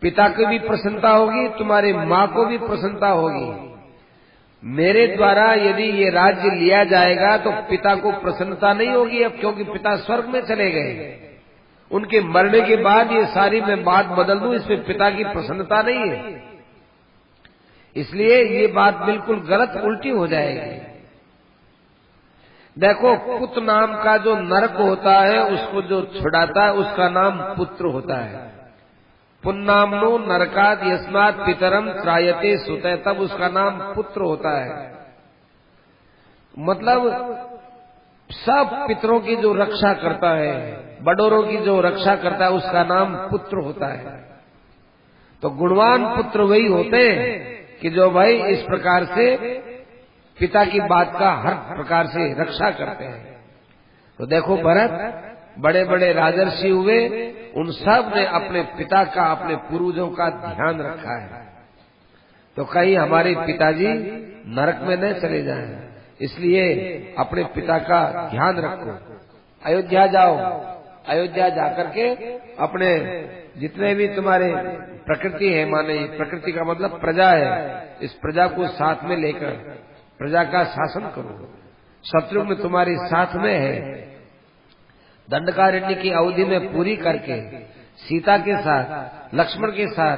पिता को भी प्रसन्नता होगी, तुम्हारे माँ को भी प्रसन्नता होगी। मेरे द्वारा यदि ये राज्य लिया जाएगा तो पिता को प्रसन्नता नहीं होगी अब, क्योंकि पिता स्वर्ग में चले गए। उनके मरने के बाद ये सारी मैं बात बदल दूं, इसमें पिता की प्रसन्नता नहीं है, इसलिए ये बात बिल्कुल गलत उल्टी हो जाएगी। देखो, पुत्र नाम का जो नरक होता है उसको जो छुड़ाता है उसका नाम पुत्र होता है। पुन्नामनो नरकात यस्मात् पितरम त्रायते सुतः, तब उसका नाम पुत्र होता है। मतलब सब पितरों की जो रक्षा करता है, बड़ों की जो रक्षा करता है, उसका नाम पुत्र होता है। तो गुणवान पुत्र वही होते हैं कि जो भाई इस प्रकार से पिता की बात का हर प्रकार से रक्षा करते हैं। तो देखो भरत, बड़े बड़े राजर्षि हुए, उन सब ने अपने पिता का, अपने पूर्वजों का ध्यान रखा है। तो कहीं हमारे पिताजी नरक में न चले जाएं, इसलिए अपने पिता का ध्यान रखो। अयोध्या जाओ, अयोध्या जाकर के अपने जितने भी तुम्हारे प्रकृति है, माने प्रकृति का मतलब प्रजा है, इस प्रजा को साथ में लेकर प्रजा का शासन करो। शत्रुघ्न तुम्हारे साथ में है, दंडकारण्य की अवधि में पूरी करके सीता के साथ, लक्ष्मण के साथ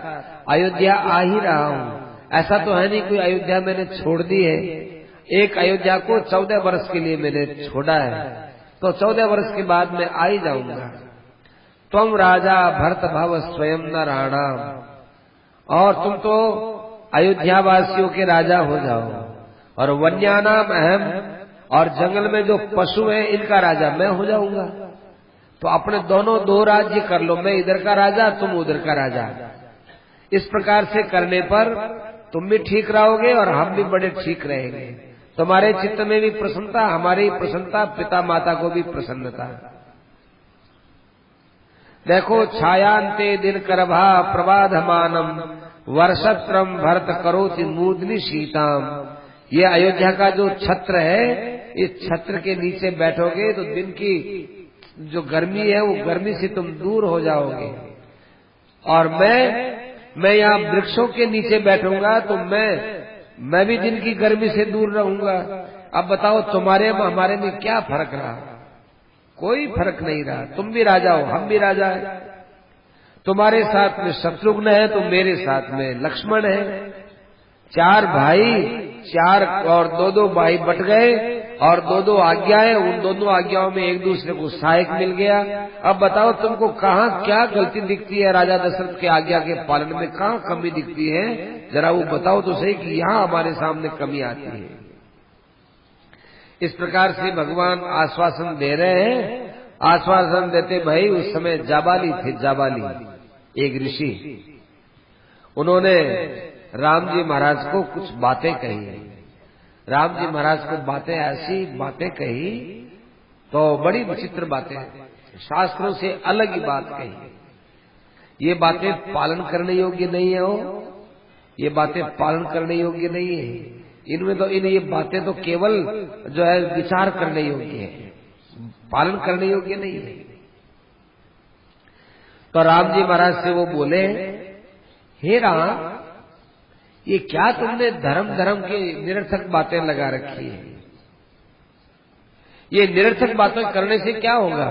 अयोध्या आ ही रहा हूँ। ऐसा तो है नहीं कोई अयोध्या मैंने छोड़ दी है। एक अयोध्या को 14 वर्ष के लिए मैंने छोड़ा है, तो 14 वर्ष के बाद मैं आ ही जाऊंगा। तुम राजा भरत भव स्वयं न राणाम, और तुम तो अयोध्या वासियों के राजा हो जाओ, और वन्यानाम अहम, और जंगल में जो पशु हैं इनका राजा मैं हो जाऊंगा। तो अपने दोनों 2 राज्य कर लो, मैं इधर का राजा, तुम उधर का राजा। इस प्रकार से करने पर तुम भी ठीक रहोगे और हम भी बड़े ठीक रहेंगे। तुम्हारे चित्त में भी प्रसन्नता, हमारी प्रसन्नता, पिता माता को भी प्रसन्नता। देखो, छायांते दिन करभा प्रबाधमानम वर्षत्रम भरत करोति मूर्धनि शीताम। ये अयोध्या का जो छत्र है, इस छत्र के नीचे बैठोगे तो दिन की जो गर्मी है वो गर्मी से तुम दूर हो जाओगे। और मैं यहाँ वृक्षों के नीचे बैठूंगा तो मैं भी दिन की गर्मी से दूर रहूंगा। अब बताओ, तुम्हारे में हमारे में क्या फर्क रहा? कोई फर्क नहीं रहा। तुम भी राजा हो, हम भी राजा है। तुम्हारे साथ में शत्रुघ्न है तो मेरे साथ में लक्ष्मण है। 4 भाई, 4 और 2-2 भाई बट गए और 2-2 आज्ञाएं, उन दोनों आज्ञाओं में एक दूसरे को सहायक मिल गया। अब बताओ, तुमको कहाँ क्या गलती दिखती है राजा दशरथ के आज्ञा के पालन में, कहाँ कमी दिखती है? जरा वो बताओ तो सही कि यहाँ हमारे सामने कमी आती है। इस प्रकार से भगवान आश्वासन दे रहे हैं। आश्वासन देते भाई उस समय जाबाली थे, जाबाली एक ऋषि, उन्होंने राम जी महाराज को कुछ बातें कही। राम जी महाराज को बातें ऐसी बातें कही तो बड़ी विचित्र बातें, शास्त्रों से अलग ही बात कही। ये बातें पालन करने योग्य नहीं है हो, ये बातें पालन करने योग्य नहीं है। इनमें तो ये बातें तो केवल जो है विचार करने योग्य है, पालन करने योग्य नहीं है। तो राम जी महाराज से वो बोले, हे राम, ये क्या तुमने धर्म धर्म के निरर्थक बातें लगा रखी है? ये निरर्थक बातें करने से क्या होगा?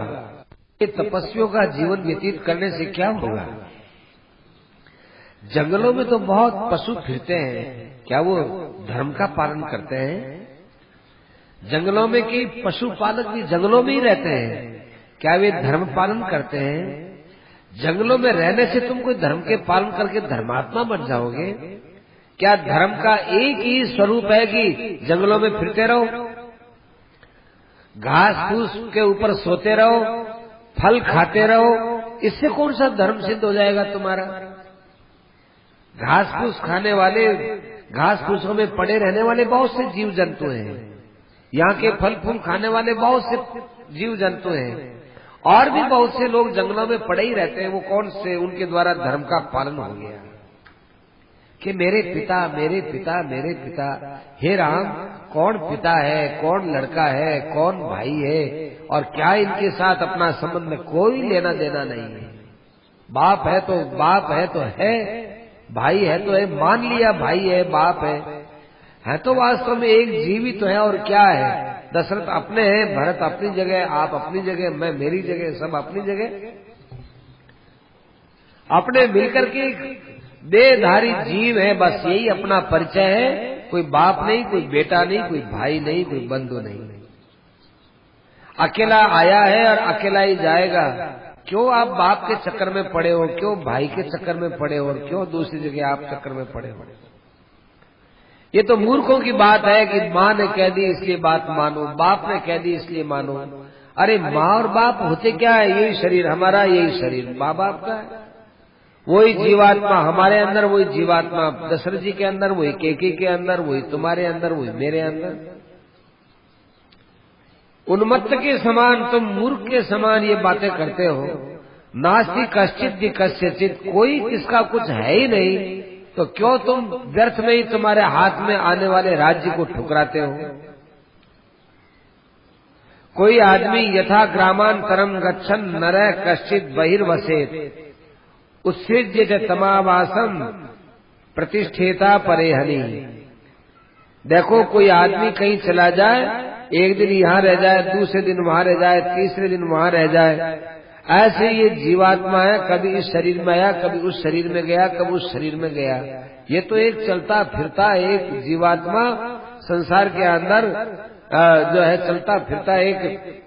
ये तपस्वियों का जीवन व्यतीत करने से क्या होगा? जंगलों में तो बहुत पशु फिरते हैं, क्या वो धर्म का पालन करते हैं? जंगलों में कि पशुपालक भी जंगलों में ही रहते हैं, क्या वे धर्म पालन करते हैं? जंगलों में रहने से तुम कोई धर्म के पालन करके धर्मात्मा बन जाओगे? क्या धर्म का एक ही स्वरूप है कि जंगलों में फिरते रहो, घास फूस के ऊपर सोते रहो, फल खाते रहो? इससे कौन सा धर्म सिद्ध हो जाएगा तुम्हारा? घास फूस खाने वाले, घास फूसों में पड़े रहने वाले बहुत से जीव जंतु हैं, यहाँ के फल फूल खाने वाले बहुत से जीव जंतु हैं, और भी बहुत से लोग जंगलों में पड़े ही रहते हैं। वो कौन से उनके द्वारा धर्म का पालन हो गया कि मेरे पिता, मेरे पिता, मेरे पिता? हे राम, कौन पिता है, कौन लड़का है, कौन भाई है, और क्या इनके साथ अपना संबंध में कोई लेना देना नहीं है? बाप है तो बाप है तो है, भाई है तो है, मान लिया भाई है, बाप है तो वास्तव में एक जीव ही तो है। और क्या है? दशरथ अपने हैं, भरत अपनी जगह, आप अपनी जगह, मैं मेरी जगह, सब अपनी जगह, अपने मिलकर के देहधारी जीव है, बस यही अपना परिचय है। कोई बाप नहीं, कोई बेटा नहीं, कोई भाई नहीं, कोई बंधु नहीं। अकेला आया है और अकेला ही जाएगा। क्यों आप बाप के चक्कर में पड़े हो, क्यों भाई के चक्कर में पड़े हो, और क्यों दूसरी जगह आप चक्कर में पड़े हो? ये तो मूर्खों की बात है कि माँ ने कह दी इसलिए बात मानो, बाप ने कह दी इसलिए मानो। अरे माँ और बाप होते क्या है? यही शरीर हमारा, यही शरीर माँ बाप का है। वही जीवात्मा हमारे अंदर, वही जीवात्मा दशरथ जी के अंदर, वही केके के अंदर, वही तुम्हारे अंदर, वही मेरे अंदर। उन्मत्त के समान, तुम मूर्ख के समान ये बातें करते हो। नास्ति कश्चित भी कस्यचित, कोई किसका कुछ है ही नहीं, तो क्यों तुम व्यर्थ में ही तुम्हारे हाथ में आने वाले राज्य को ठुकराते हो? कोई आदमी यथा ग्रामांतरम गच्छन नरः कश्चित बहिर्वसेत उत्सृज्य तमावासम प्रतिष्ठेता परेहनी। देखो, कोई आदमी कहीं चला जाए, एक दिन यहाँ रह जाए, दूसरे दिन वहाँ रह जाए, तीसरे दिन वहाँ रह जाए, ऐसे ये जीवात्मा है, कभी इस शरीर में आया, कभी उस शरीर में गया, कभी उस शरीर में गया। ये तो एक चलता फिरता एक जीवात्मा संसार के अंदर जो है चलता फिरता एक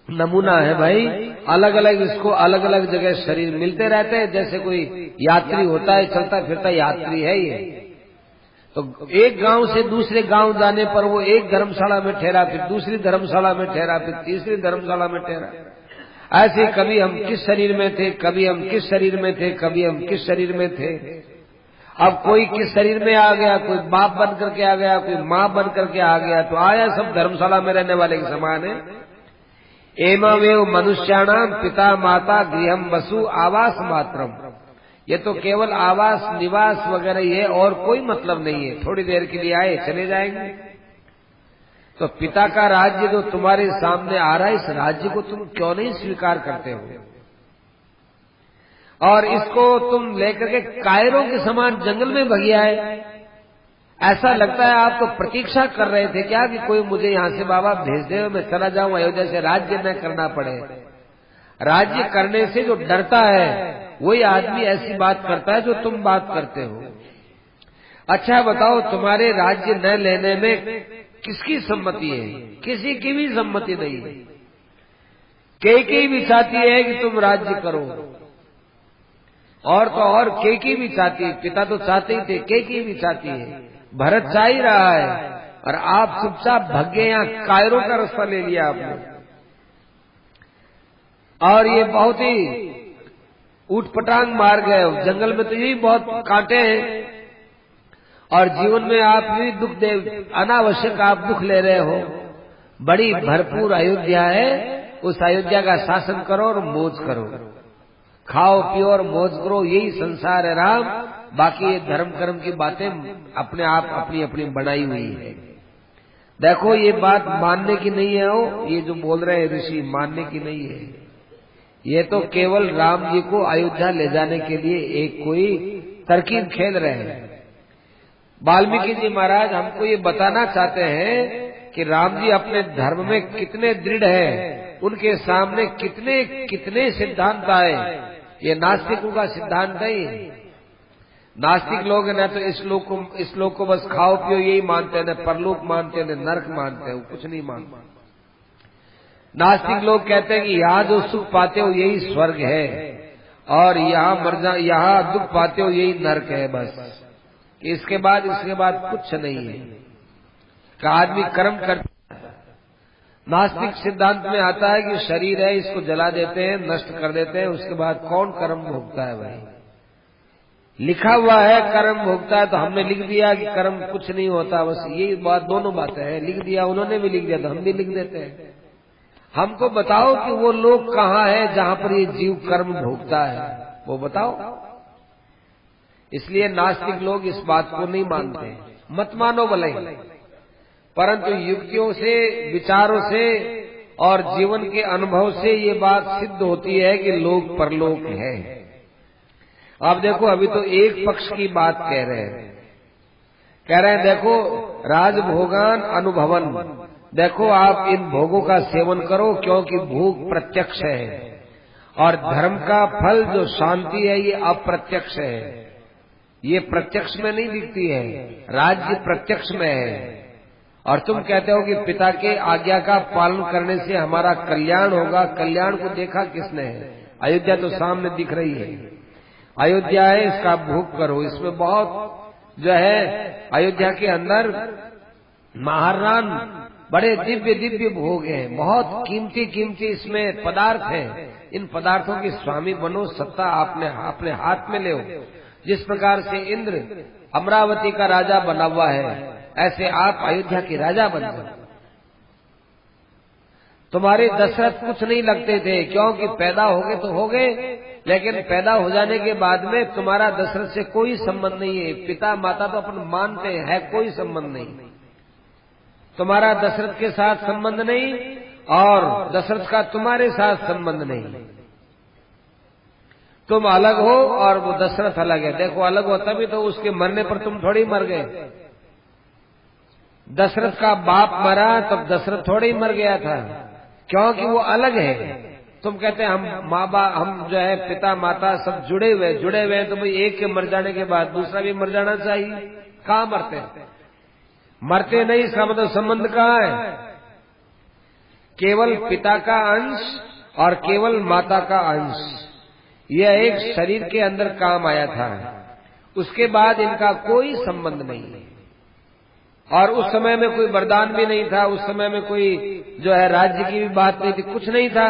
नमूना है भाई। अलग अलग इसको अलग अलग जगह शरीर मिलते रहते हैं। जैसे कोई यात्री होता है, चलता फिरता यात्री है ये। तो एक गांव से दूसरे गांव जाने पर वो एक धर्मशाला में ठहरा, फिर दूसरी धर्मशाला में ठहरा, फिर तीसरी धर्मशाला में ठहरा। ऐसे कभी हम किस शरीर में थे, कभी हम किस शरीर में थे, कभी हम किस शरीर में थे। अब कोई किस शरीर में आ गया, कोई बाप बन करके आ गया, कोई माँ बन करके आ गया, तो आया सब धर्मशाला में रहने वाले के समान है। एवमेव मनुष्याणाम पिता माता गृहम वसु आवास मात्रम। ये तो केवल आवास निवास वगैरह ही है, और कोई मतलब नहीं है। थोड़ी देर के लिए आए, चले जाएंगे। तो पिता का राज्य जो तुम्हारे सामने आ रहा है, इस राज्य को तुम क्यों नहीं स्वीकार करते हो? और इसको तुम लेकर के कायरों के समान जंगल में भगिया है। ऐसा लगता है आप तो प्रतीक्षा कर रहे थे क्या कि कोई मुझे यहाँ से बाबा भेज दे, मैं चला जाऊं अयोध्या से, राज्य न करना पड़े। राज्य करने से जो डरता है वही आदमी ऐसी बात करता है जो तुम बात करते हो। अच्छा बताओ, तुम्हारे राज्य न लेने में किसकी सम्मति है? किसी की भी सम्मति नहीं है। केकी भी चाहती है कि तुम राज्य करो, और तो और केकी भी चाहती है, पिता तो चाहते ही थे, केकी भी चाहती है, भरत चाह ही रहा है, और आप चुपचाप भाग गए, यहाँ कायरों का रास्ता ले लिया आपने। और ये बहुत ही ऊटपटांग मार्ग है। जंगल में तो यही बहुत कांटे हैं, और जीवन में आप भी दुख दे, अनावश्यक आप दुख ले रहे हो। बड़ी भरपूर अयोध्या है, उस अयोध्या का शासन करो और मौज करो, खाओ पियो और मौज करो, यही संसार है राम। बाकी ये धर्म कर्म की बातें अपने आप अपनी अपनी बनाई हुई है। देखो ये बात मानने की नहीं है, वो ये जो बोल रहे हैं ऋषि मानने की नहीं है। ये तो केवल राम जी को अयोध्या ले जाने के लिए एक कोई तरकीब खेल रहे हैं। वाल्मीकि जी महाराज हमको ये बताना चाहते हैं कि राम जी अपने धर्म में कितने दृढ़ हैं, उनके सामने कितने कितने सिद्धांत आए। ये नास्तिकों का सिद्धांत नहीं है। नास्तिक लोग न तो इस लोक को बस खाओ पियो यही मानते हैं, न परलोक मानते हैं, न नरक मानते हैं, कुछ नहीं मानते। नास्तिक लोग कहते हैं कि यहाँ जो सुख पाते हो यही स्वर्ग है, और यहाँ दुख पाते हो यही नरक है। बस इसके बाद कुछ नहीं है कि आदमी कर्म करता है। नास्तिक सिद्धांत में आता है कि शरीर है, इसको जला देते हैं, नष्ट कर देते हैं, उसके बाद कौन कर्म भोगता है। भाई लिखा हुआ है कर्म भोगता है, तो हमने लिख दिया कि कर्म कुछ नहीं होता। बस यही बात, दोनों बातें हैं। लिख दिया, उन्होंने भी लिख दिया तो हम भी लिख देते हैं। हमको बताओ कि वो लोग कहाँ है जहाँ पर ये जीव कर्म भोगता है, वो बताओ। इसलिए नास्तिक लोग इस बात को नहीं मानते। मत मानो भले, परंतु युक्तियों से, विचारों से और जीवन के अनुभव से ये बात सिद्ध होती है कि लोक परलोक है। आप देखो अभी तो एक पक्ष की बात कह रहे हैं, देखो राजभोगान अनुभवन, देखो आप इन भोगों का सेवन करो क्योंकि भोग प्रत्यक्ष है, और धर्म का फल जो शांति है ये अप्रत्यक्ष है। ये प्रत्यक्ष में नहीं दिखती है, राज्य प्रत्यक्ष में है। और तुम कहते हो कि पिता के आज्ञा का पालन करने से हमारा कल्याण होगा। कल्याण को देखा किसने है? अयोध्या तो सामने दिख रही है। अयोध्या है, इसका भोग करो। इसमें बहुत जो है अयोध्या के अंदर महारान बड़े दिव्य दिव्य भोग हैं, बहुत कीमती कीमती इसमें पदार्थ हैं। इन पदार्थों के स्वामी बनो, सत्ता आपने अपने हाथ में ले। जिस प्रकार से इंद्र अमरावती का राजा बना हुआ है, ऐसे आप अयोध्या के राजा बन जाओ। तुम्हारे दशरथ कुछ नहीं लगते थे, क्योंकि पैदा हो गए तो हो गए, लेकिन पैदा हो जाने के बाद में तुम्हारा दशरथ से कोई संबंध नहीं है। पिता माता तो अपन मानते हैं, कोई संबंध नहीं। तुम्हारा दशरथ के साथ संबंध नहीं, और दशरथ का तुम्हारे साथ संबंध नहीं। तुम अलग हो और वो दशरथ अलग है। देखो अलग हो तभी तो उसके मरने पर तुम थोड़ी मर गए। दशरथ का बाप मरा तब दशरथ थोड़ी मर गया था, क्योंकि वो अलग है। तुम कहते हैं हम माँ बाप, हम जो है पिता माता सब जुड़े हुए हैं, तो भाई एक के मर जाने के बाद दूसरा भी मर जाना चाहिए। कहाँ मरते हैं? मरते नहीं, इसका मतलब संबंध कहाँ है? केवल पिता का अंश और केवल माता का अंश, यह एक शरीर के अंदर काम आया था। उसके बाद इनका कोई संबंध नहीं है। और उस समय में कोई वरदान भी नहीं था, उस समय में कोई जो है राज्य की भी बात नहीं थी, कुछ नहीं था।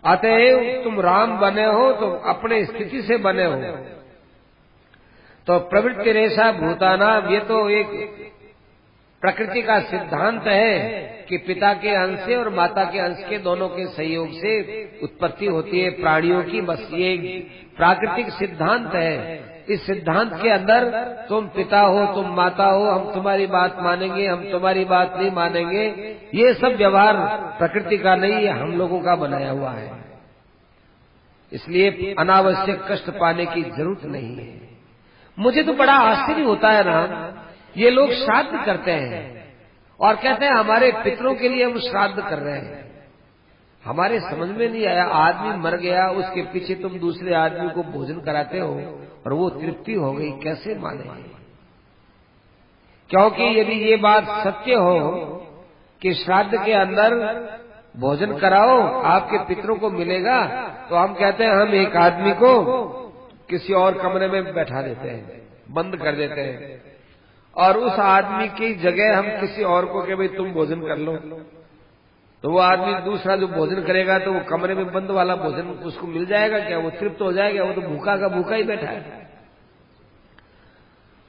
अतएव तुम राम बने हो तो अपने स्थिति से बने हो। तो प्रवृत्ति रेशा भूताना, ये तो एक प्रकृति का सिद्धांत है कि पिता के अंश से और माता के अंश के दोनों के सहयोग से उत्पत्ति होती है प्राणियों की। बस ये प्राकृतिक सिद्धांत है। इस सिद्धांत के अंदर तुम पिता हो, तुम माता हो, हम तुम्हारी बात मानेंगे, हम तुम्हारी बात नहीं मानेंगे, ये सब व्यवहार प्रकृति का नहीं है, हम लोगों का बनाया हुआ है। इसलिए अनावश्यक कष्ट पाने की जरूरत नहीं है। मुझे तो बड़ा आश्चर्य होता है ना, ये लोग श्राद्ध करते हैं और कहते हैं हमारे पितरों के लिए हम श्राद्ध कर रहे हैं। हमारे समझ में नहीं आया, आदमी मर गया, उसके पीछे तुम दूसरे आदमी को भोजन कराते हो और वो तृप्ति हो गई, कैसे माने? क्योंकि यदि ये बात सत्य हो कि श्राद्ध के अंदर भोजन कराओ आपके पितरों को मिलेगा, तो हम कहते हैं हम एक आदमी को किसी और कमरे में बैठा देते हैं, बंद कर देते हैं, और उस आदमी की जगह हम किसी और को कहे भाई तुम भोजन कर लो, तो वो आदमी दूसरा जो भोजन करेगा तो वो कमरे में बंद वाला भोजन उसको मिल जाएगा क्या? वो तृप्त हो जाएगा? वो तो भूखा का भूखा ही बैठा है।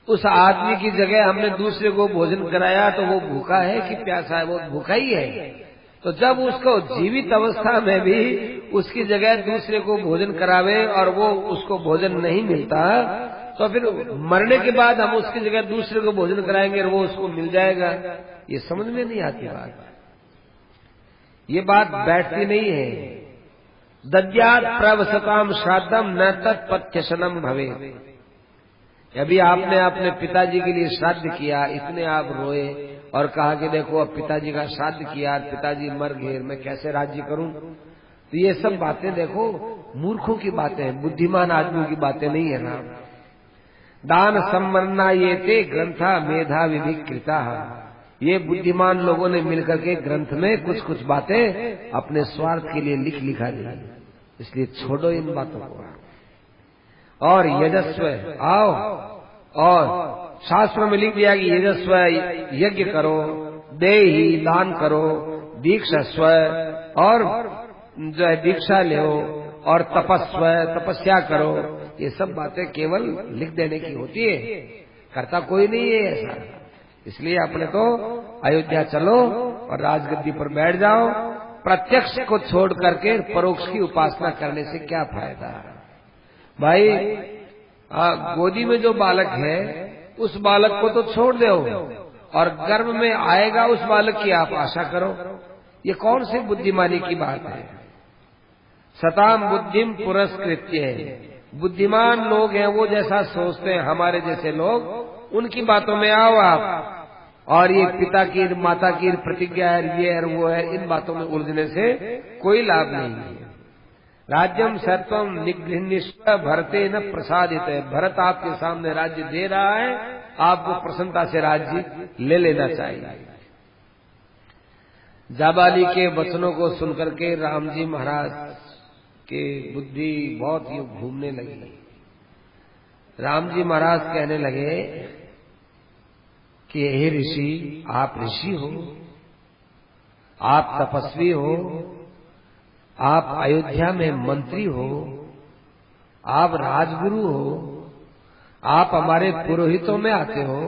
उस आदमी की जगह हमने दूसरे को भोजन कराया तो वो भूखा है कि प्यासा है? वो भूखा ही है। तो जब उसको जीवित अवस्था में भी उसकी जगह दूसरे को भोजन करावे और वो उसको भोजन नहीं मिलता, तो फिर मरने के बाद हम उसकी जगह दूसरे को भोजन कराएंगे और वो उसको मिल जाएगा? ये समझ में नहीं आती बात। ये बात बैठती नहीं है। दद्यात् प्रवसताम श्राद्धम न तत्पथ्यशनम भवे। अभी आपने अपने पिताजी के लिए श्राद्ध किया, इतने आप रोए और कहा कि देखो अब पिताजी का श्राद्ध किया, पिताजी मर गए, मैं कैसे राज्य करूं? तो ये सब बातें देखो मूर्खों की बातें हैं, बुद्धिमान आदमियों की बातें नहीं है ना। दान सम्मन्ना ये ते ग्रंथा मेधा विधिकृता। ये बुद्धिमान लोगों ने मिलकर के ग्रंथ में कुछ कुछ बातें अपने स्वार्थ के लिए लिखा दी, इसलिए छोड़ो इन बातों को। और यजस्व आओ, और शास्त्रों में लिख दिया कि यजस्व यज्ञ करो, देही दान करो, दीक्षस्व और जो है दीक्षा लो, और तपस्व तपस्या करो। ये सब बातें केवल लिख देने की होती है, करता कोई नहीं है ऐसा। इसलिए अपने तो अयोध्या चलो और राजगद्दी पर बैठ जाओ। प्रत्यक्ष को छोड़ करके परोक्ष की उपासना करने से क्या फायदा? भाई गोदी में जो बालक है उस बालक को तो छोड़ दो, और गर्भ में आएगा उस बालक की आप आशा करो। ये कौन सी बुद्धिमानी की बात है? सताम बुद्धिम पुरस्कृत्य। बुद्धिमान लोग हैं वो जैसा सोचते हैं, हमारे जैसे लोग उनकी बातों में आओ आप। और ये पिता की माता की प्रतिज्ञा है, ये है वो है, इन बातों में उलझने से कोई लाभ नहीं है। राज्यम सत्वम निगृह्निष्ठ भरते न प्रसादित है। भरत आपके सामने राज्य दे रहा है, आपको प्रसन्नता से राज्य ले लेना चाहिए। जाबाली के वचनों को सुनकर के राम जी महाराज की बुद्धि बहुत ही घूमने लगी। राम जी महाराज कहने लगे कि हे ऋषि, आप ऋषि हो, आप तपस्वी हो, आप अयोध्या में मंत्री हो, आप राजगुरु हो, आप हमारे पुरोहितों में आते हो,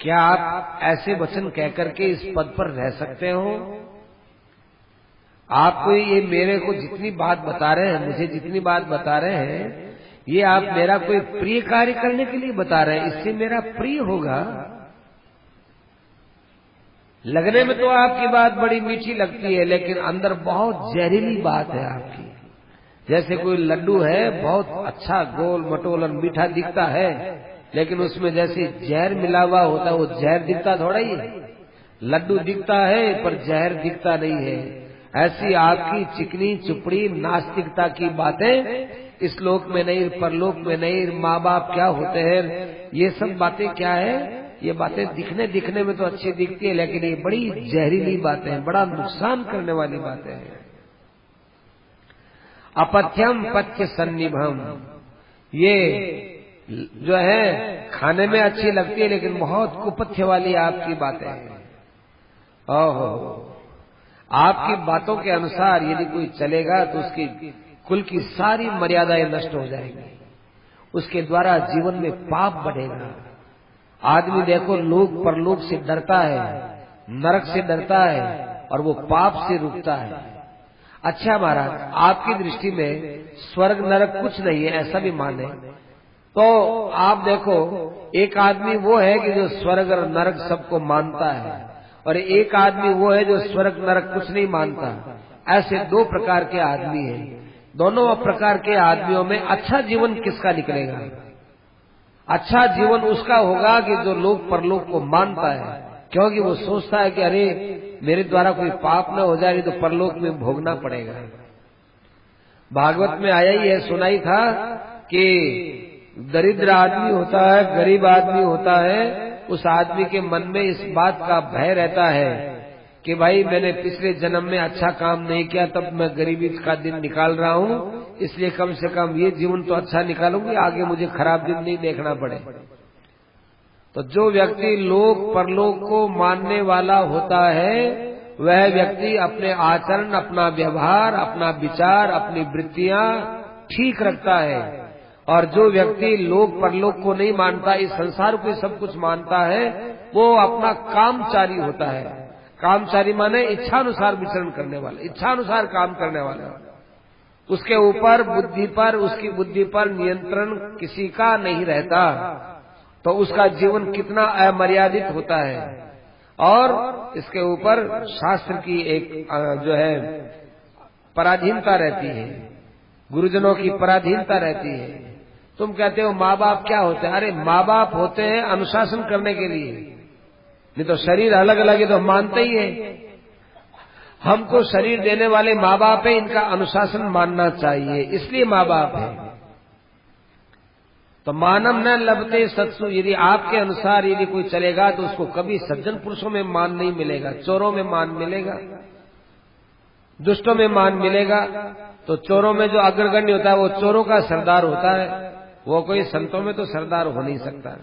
क्या आप ऐसे वचन कहकर के इस पद पर रह सकते हो? आपको ये मेरे को जितनी बात बता रहे हैं, मुझे जितनी बात बता रहे हैं, ये आप मेरा कोई प्रिय कार्य करने के लिए बता रहे हैं, इससे मेरा प्रिय होगा। लगने में तो आपकी बात बड़ी मीठी लगती है, लेकिन अंदर बहुत जहरीली बात है आपकी। जैसे कोई लड्डू है, बहुत अच्छा गोल मटोल और मीठा दिखता है, लेकिन उसमें जैसे जहर मिला हुआ होता है, वो जहर दिखता थोड़ा ही है। लड्डू दिखता है पर जहर दिखता नहीं है। ऐसी आपकी चिकनी चुपड़ी नास्तिकता की बातें इस लोक में नहीं, परलोक में नहीं, माँ बाप क्या होते हैं, ये सब बातें क्या है? ये बातें दिखने में तो अच्छी दिखती है, लेकिन ये बड़ी जहरीली बातें हैं, बड़ा नुकसान करने वाली बातें हैं। अपथ्यम पथ्य सन्निभम, ये जो है खाने में अच्छी लगती है, लेकिन बहुत कुपथ्य वाली आपकी बातें हैं। ओहो, आपकी बातों के अनुसार यदि कोई चलेगा तो उसकी कुल की सारी मर्यादाएं नष्ट हो जाएंगी, उसके द्वारा जीवन में पाप बढ़ेगा। आदमी देखो लोक परलोक से डरता है, नरक से डरता है, और वो पाप से रुकता है। अच्छा महाराज, आपकी दृष्टि में स्वर्ग नरक कुछ नहीं है ऐसा भी माने, तो आप देखो एक आदमी वो है कि जो स्वर्ग और नरक सबको मानता है, और एक आदमी वो है जो स्वर्ग नरक कुछ नहीं मानता। ऐसे दो प्रकार के आदमी हैं। दोनों प्रकार के आदमियों में अच्छा जीवन किसका निकलेगा? अच्छा जीवन उसका होगा कि जो लोक परलोक को मानता है, क्योंकि वो सोचता है कि अरे मेरे द्वारा कोई पाप न हो जाए तो परलोक में भोगना पड़ेगा। भागवत में आया ही है, सुनाई था कि दरिद्र आदमी होता है, गरीब आदमी होता है, उस आदमी के मन में इस बात का भय रहता है कि भाई मैंने पिछले जन्म में अच्छा काम नहीं किया, तब मैं गरीबी का दिन निकाल रहा हूँ, इसलिए कम से कम ये जीवन तो अच्छा निकालूंगी, आगे मुझे खराब दिन नहीं देखना पड़े। तो जो व्यक्ति लोक परलोक को मानने वाला होता है वह व्यक्ति अपने आचरण, अपना व्यवहार, अपना विचार, अपनी वृत्तियां ठीक रखता है। और जो व्यक्ति लोक परलोक को नहीं मानता, इस संसार को सब कुछ मानता है, वो अपना कामचारी होता है। कामचारी माने इच्छानुसार विचरण करने वाला, इच्छानुसार काम करने वाला। उसके ऊपर बुद्धि पर, उसकी बुद्धि पर नियंत्रण किसी का नहीं रहता, तो उसका जीवन कितना अमर्यादित होता है। और इसके ऊपर शास्त्र की एक जो है पराधीनता रहती है, गुरुजनों की पराधीनता रहती है। तुम कहते हो माँ बाप क्या होते हैं? अरे माँ बाप होते हैं अनुशासन करने के लिए, नहीं तो शरीर अलग अलग है तो हम मानते ही है। हमको शरीर देने वाले माँ बाप है, इनका अनुशासन मानना चाहिए, इसलिए माँ बाप है। तो मानव न लभते सत्सु, यदि आपके अनुसार यदि कोई चलेगा तो उसको कभी सज्जन पुरुषों में मान नहीं मिलेगा, चोरों में मान मिलेगा, दुष्टों में मान मिलेगा। तो चोरों में जो अग्रगण्य होता है वो चोरों का सरदार होता है, वो कोई संतों में तो सरदार हो नहीं सकता।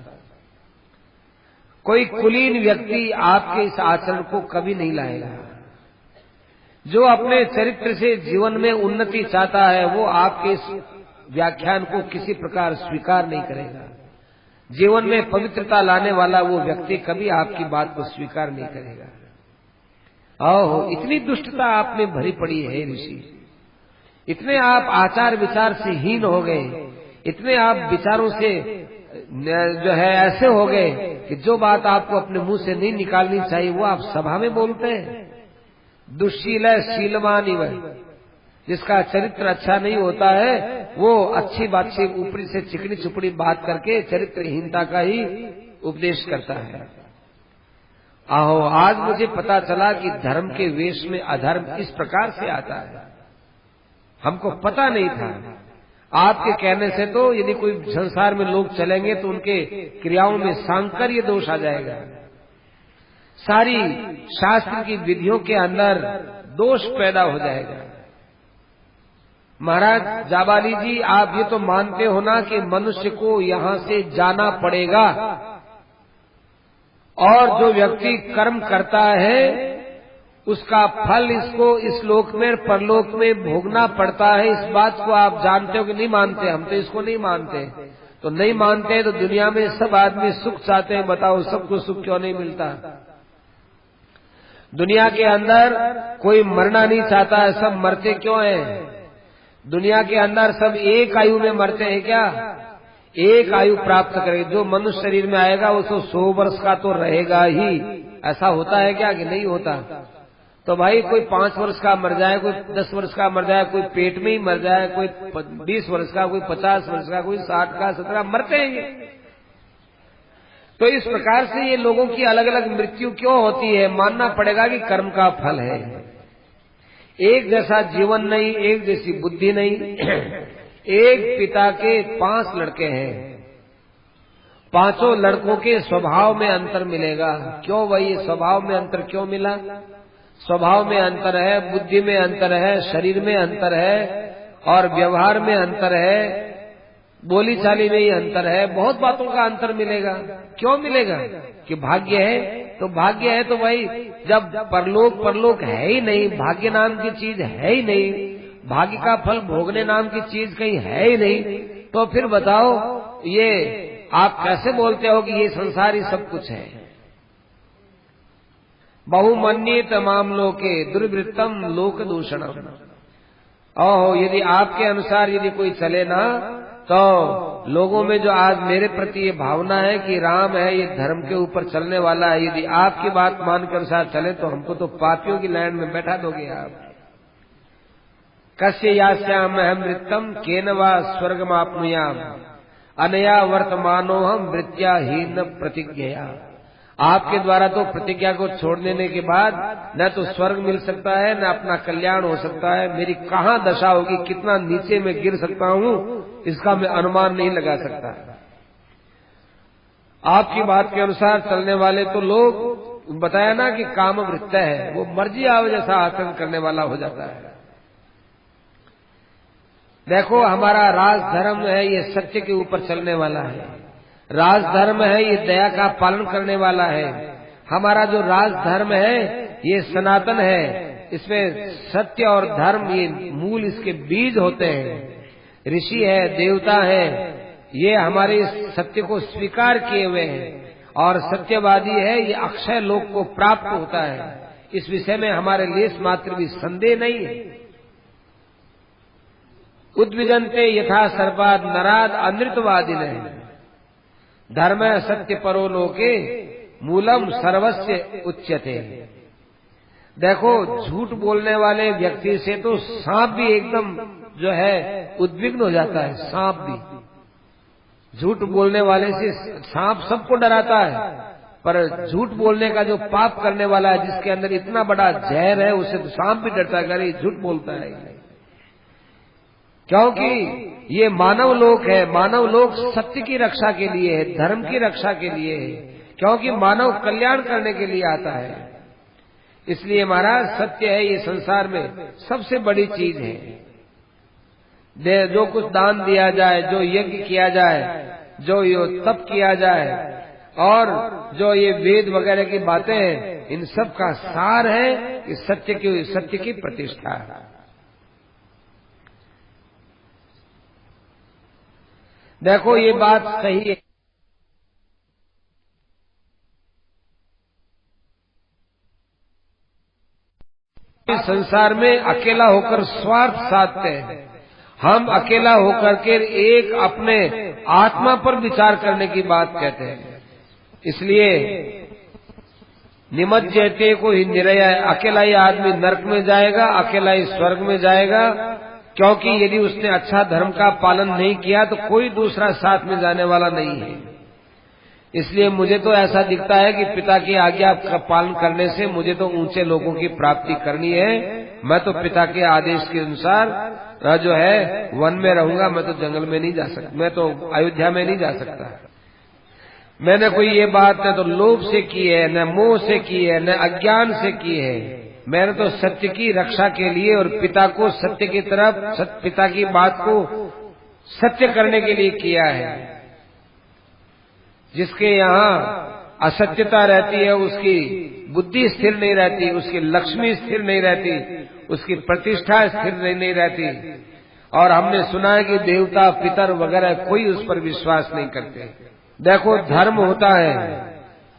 कोई कुलीन व्यक्ति आपके इस आचरण को कभी नहीं लाएगा। जो अपने चरित्र से जीवन में उन्नति चाहता है वो आपके इस व्याख्यान को किसी प्रकार स्वीकार नहीं करेगा। जीवन में पवित्रता लाने वाला वो व्यक्ति कभी आपकी बात को स्वीकार नहीं करेगा। ओहो, इतनी दुष्टता आप में भरी पड़ी है ऋषि, इतने आप आचार विचार से हीन हो गए, इतने आप विचारों से जो है ऐसे हो गए कि जो बात आपको अपने मुंह से नहीं निकालनी चाहिए वो आप सभा में बोलते हैं। दुश्शील है शीलवान ही वह, जिसका चरित्र अच्छा नहीं होता है वो अच्छी बात से ऊपरी से चिकनी चुपड़ी बात करके चरित्रहीनता का ही उपदेश करता है। आहो, आज मुझे पता चला कि धर्म के वेश में अधर्म इस प्रकार से आता है, हमको पता नहीं था। आपके कहने से तो यदि कोई संसार में लोग चलेंगे तो उनके क्रियाओं में सांकर्य दोष आ जाएगा, सारी शास्त्र की विधियों के अंदर दोष पैदा हो जाएगा। महाराज जाबाली जी, आप ये तो मानते हो ना कि मनुष्य को यहां से जाना पड़ेगा, और जो व्यक्ति कर्म करता है उसका फल इसको इस लोक में परलोक में भोगना पड़ता है। इस बात को आप जानते हो कि नहीं मानते? हम तो इसको नहीं मानते। तो नहीं मानते तो दुनिया में सब आदमी सुख चाहते हैं, बताओ सबको सुख क्यों नहीं मिलता? दुनिया के अंदर कोई मरना नहीं चाहता है, सब मरते क्यों हैं? दुनिया के अंदर सब एक आयु में मरते हैं क्या? एक आयु प्राप्त करे, जो मनुष्य शरीर में आएगा वो 100 वर्ष का तो रहेगा ही। ऐसा होता है क्या कि नहीं होता? तो भाई कोई 5 वर्ष का मर जाए, कोई 10 वर्ष का मर जाए, कोई पेट में ही मर जाए, कोई 20 वर्ष का, कोई 50 वर्ष का, कोई 60 का, 17 मरते हैं। तो इस प्रकार से ये लोगों की अलग अलग मृत्यु क्यों होती है? मानना पड़ेगा कि कर्म का फल है। एक जैसा जीवन नहीं, एक जैसी बुद्धि नहीं। एक पिता के 5 लड़के हैं, 5 लड़कों के स्वभाव में अंतर मिलेगा। क्यों भाई स्वभाव में अंतर क्यों मिला? स्वभाव में अंतर है, बुद्धि में अंतर है, शरीर में अंतर है, और व्यवहार में अंतर है, बोली चाली में ही अंतर है, बहुत बातों का अंतर मिलेगा। क्यों मिलेगा? कि भाग्य है। तो भाग्य है तो भाई जब परलोक है ही नहीं, भाग्य नाम की चीज है ही नहीं, भाग्य का फल भोगने नाम की चीज कहीं है ही नहीं, तो फिर बताओ ये आप कैसे बोलते हो कि ये संसार ही सब कुछ है? बहुमन्येत मामलोके दुर्वृत्तम लोक दूषणम। ओहो, यदि आपके अनुसार यदि कोई चले ना तो लोगों में जो आज मेरे प्रति ये भावना है कि राम है, ये धर्म के ऊपर चलने वाला है, यदि आपकी बात मान के अनुसार चले तो हमको तो पापियों की लाइन में बैठा दोगे आप। कस्य यास्याम अमृतम केन वा स्वर्गमाप्नुयाम अनया वर्तमानो हम वृत्याहीन प्रतिज्ञया। आपके द्वारा तो प्रतिज्ञा को छोड़ देने के बाद न तो स्वर्ग मिल सकता है, न अपना कल्याण हो सकता है। मेरी कहाँ दशा होगी, कितना नीचे में गिर सकता हूँ, इसका मैं अनुमान नहीं लगा सकता। आपकी बात के अनुसार चलने वाले तो लोग बताया ना कि काम वृत्त है, वो मर्जी आवे जैसा आचरण करने वाला हो जाता है। देखो हमारा राज धर्म है, ये सत्य के ऊपर चलने वाला है। राजधर्म है ये दया का पालन करने वाला है। हमारा जो राजधर्म है ये सनातन है, इसमें सत्य और धर्म ये मूल इसके बीज होते हैं। ऋषि है, देवता है, ये हमारे सत्य को स्वीकार किए हुए हैं और सत्यवादी है, ये अक्षय लोक को प्राप्त होता है। इस विषय में हमारे लेश मात्र भी संदेह नहीं है। उद्विजन्ते यथा सर्वाद नराद अनृतवादिन धर्म सत्य परो लोके मूलम सर्वस्य उच्यते। देखो, झूठ बोलने वाले व्यक्ति से तो सांप भी एकदम जो है उद्विग्न हो जाता है। सांप भी, झूठ बोलने वाले से सांप सबको डराता है, पर झूठ बोलने का जो पाप करने वाला है, जिसके अंदर इतना बड़ा जहर है, उसे तो सांप भी डरता है, अरे झूठ बोलता है। क्योंकि ये मानव लोक है, मानव लोक सत्य की रक्षा के लिए है, धर्म की रक्षा के लिए है, क्योंकि मानव कल्याण करने के लिए आता है। इसलिए महाराज सत्य है ये संसार में सबसे बड़ी चीज है। जो कुछ दान दिया जाए, जो यज्ञ किया जाए, जो ये तप किया जाए और जो ये वेद वगैरह की बातें हैं, इन सब का सार है कि सत्य की प्रतिष्ठा है। देखो ये बात सही है। इस संसार में अकेला होकर स्वार्थ साधते हैं। हम अकेला होकर के एक अपने आत्मा पर विचार करने की बात कहते हैं। इसलिए निमज्जते को ही निरय, अकेला ही आदमी नरक में जाएगा, अकेला ही स्वर्ग में जाएगा। क्योंकि यदि उसने अच्छा धर्म का पालन नहीं किया तो कोई दूसरा साथ में जाने वाला नहीं है। इसलिए मुझे तो ऐसा दिखता है कि पिता की आज्ञा का पालन करने से मुझे तो ऊंचे लोगों की प्राप्ति करनी है। मैं तो पिता के आदेश के अनुसार जो है वन में रहूंगा, मैं तो जंगल में नहीं जा सकता, मैं तो अयोध्या में नहीं जा सकता। मैंने कोई ये बात न तो लोभ से की है, न मोह से की है, न अज्ञान से की है। मैंने तो सत्य की रक्षा के लिए और पिता को सत्य की तरफ, पिता की बात को सत्य करने के लिए किया है। जिसके यहाँ असत्यता रहती है उसकी बुद्धि स्थिर नहीं रहती, उसकी लक्ष्मी स्थिर नहीं रहती, उसकी प्रतिष्ठा स्थिर नहीं रहती। और हमने सुना है कि देवता पितर वगैरह कोई उस पर विश्वास नहीं करते। देखो धर्म होता है,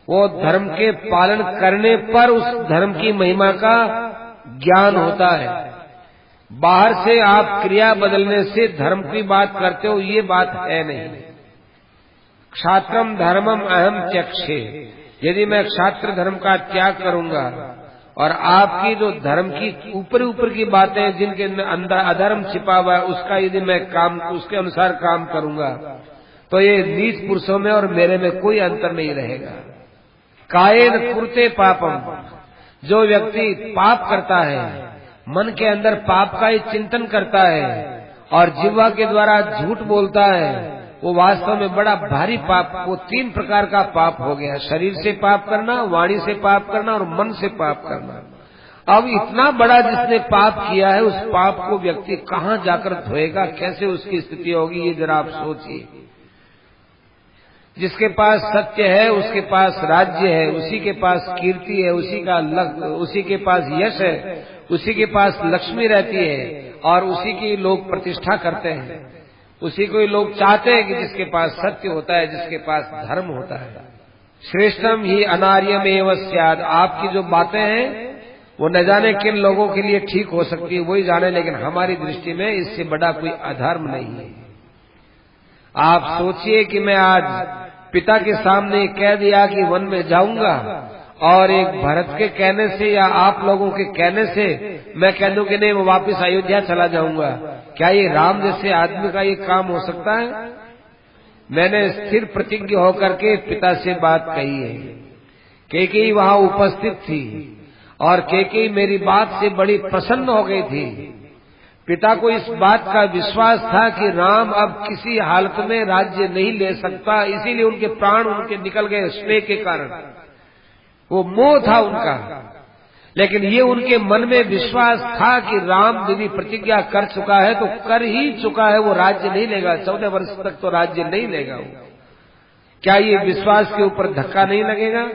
वो धर्म के पालन करने पर उस धर्म की महिमा का ज्ञान होता है। बाहर से आप क्रिया बदलने से धर्म की बात करते हो, ये बात है नहीं। क्षात्रम धर्मम अहम त्यक्षे, यदि मैं क्षात्र धर्म का त्याग करूंगा और आपकी जो धर्म की ऊपर की बातें जिनके अंदर अधर्म छिपा हुआ है उसका यदि मैं उसके अनुसार काम करूंगा तो ये नीच पुरुषों में और मेरे में कोई अंतर नहीं रहेगा। कायेन कुर्ते पापम, जो व्यक्ति पाप करता है, मन के अंदर पाप का ही चिंतन करता है और जिह्वा के द्वारा झूठ बोलता है, वो वास्तव में बड़ा भारी पाप, वो 3 प्रकार का पाप हो गया। शरीर से पाप करना, वाणी से पाप करना और मन से पाप करना। अब इतना बड़ा जिसने पाप किया है उस पाप को व्यक्ति कहाँ जाकर धोएगा, कैसे उसकी स्थिति होगी, ये जरा आप सोचिए। जिसके पास सत्य है उसके पास राज्य है, उसी के पास कीर्ति है, उसी के पास यश है, उसी के पास लक्ष्मी रहती है और उसी की लोग प्रतिष्ठा करते हैं। उसी को लोग चाहते हैं कि जिसके पास सत्य होता है, जिसके पास धर्म होता है। श्रेष्ठम ही अनार्यम एवं स्याद, आपकी जो बातें हैं वो न जाने किन लोगों के लिए ठीक हो सकती है, वही जाने, लेकिन हमारी दृष्टि में इससे बड़ा कोई अधर्म नहीं है। आप सोचिए कि मैं आज पिता के सामने कह दिया कि वन में जाऊंगा और एक भरत के कहने से या आप लोगों के कहने से मैं कह दूं कि नहीं मैं वापस अयोध्या चला जाऊंगा, क्या ये राम जैसे आदमी का ये काम हो सकता है? मैंने स्थिर प्रतिज्ञ होकर के पिता से बात कही है। कैकेयी वहां उपस्थित थी और कैकेयी मेरी बात से बड़ी प्रसन्न हो गई थी। पिता को इस बात का विश्वास था कि राम अब किसी हालत में राज्य नहीं ले सकता, इसीलिए उनके प्राण उनके निकल गए स्नेह के कारण। वो मोह था उनका, लेकिन ये उनके मन में विश्वास था कि राम यदि प्रतिज्ञा कर चुका है तो कर ही चुका है, वो राज्य नहीं लेगा, 14 वर्ष तक तो राज्य नहीं लेगा वो। क्या ये विश्वास के ऊपर धक्का नहीं लगेगा?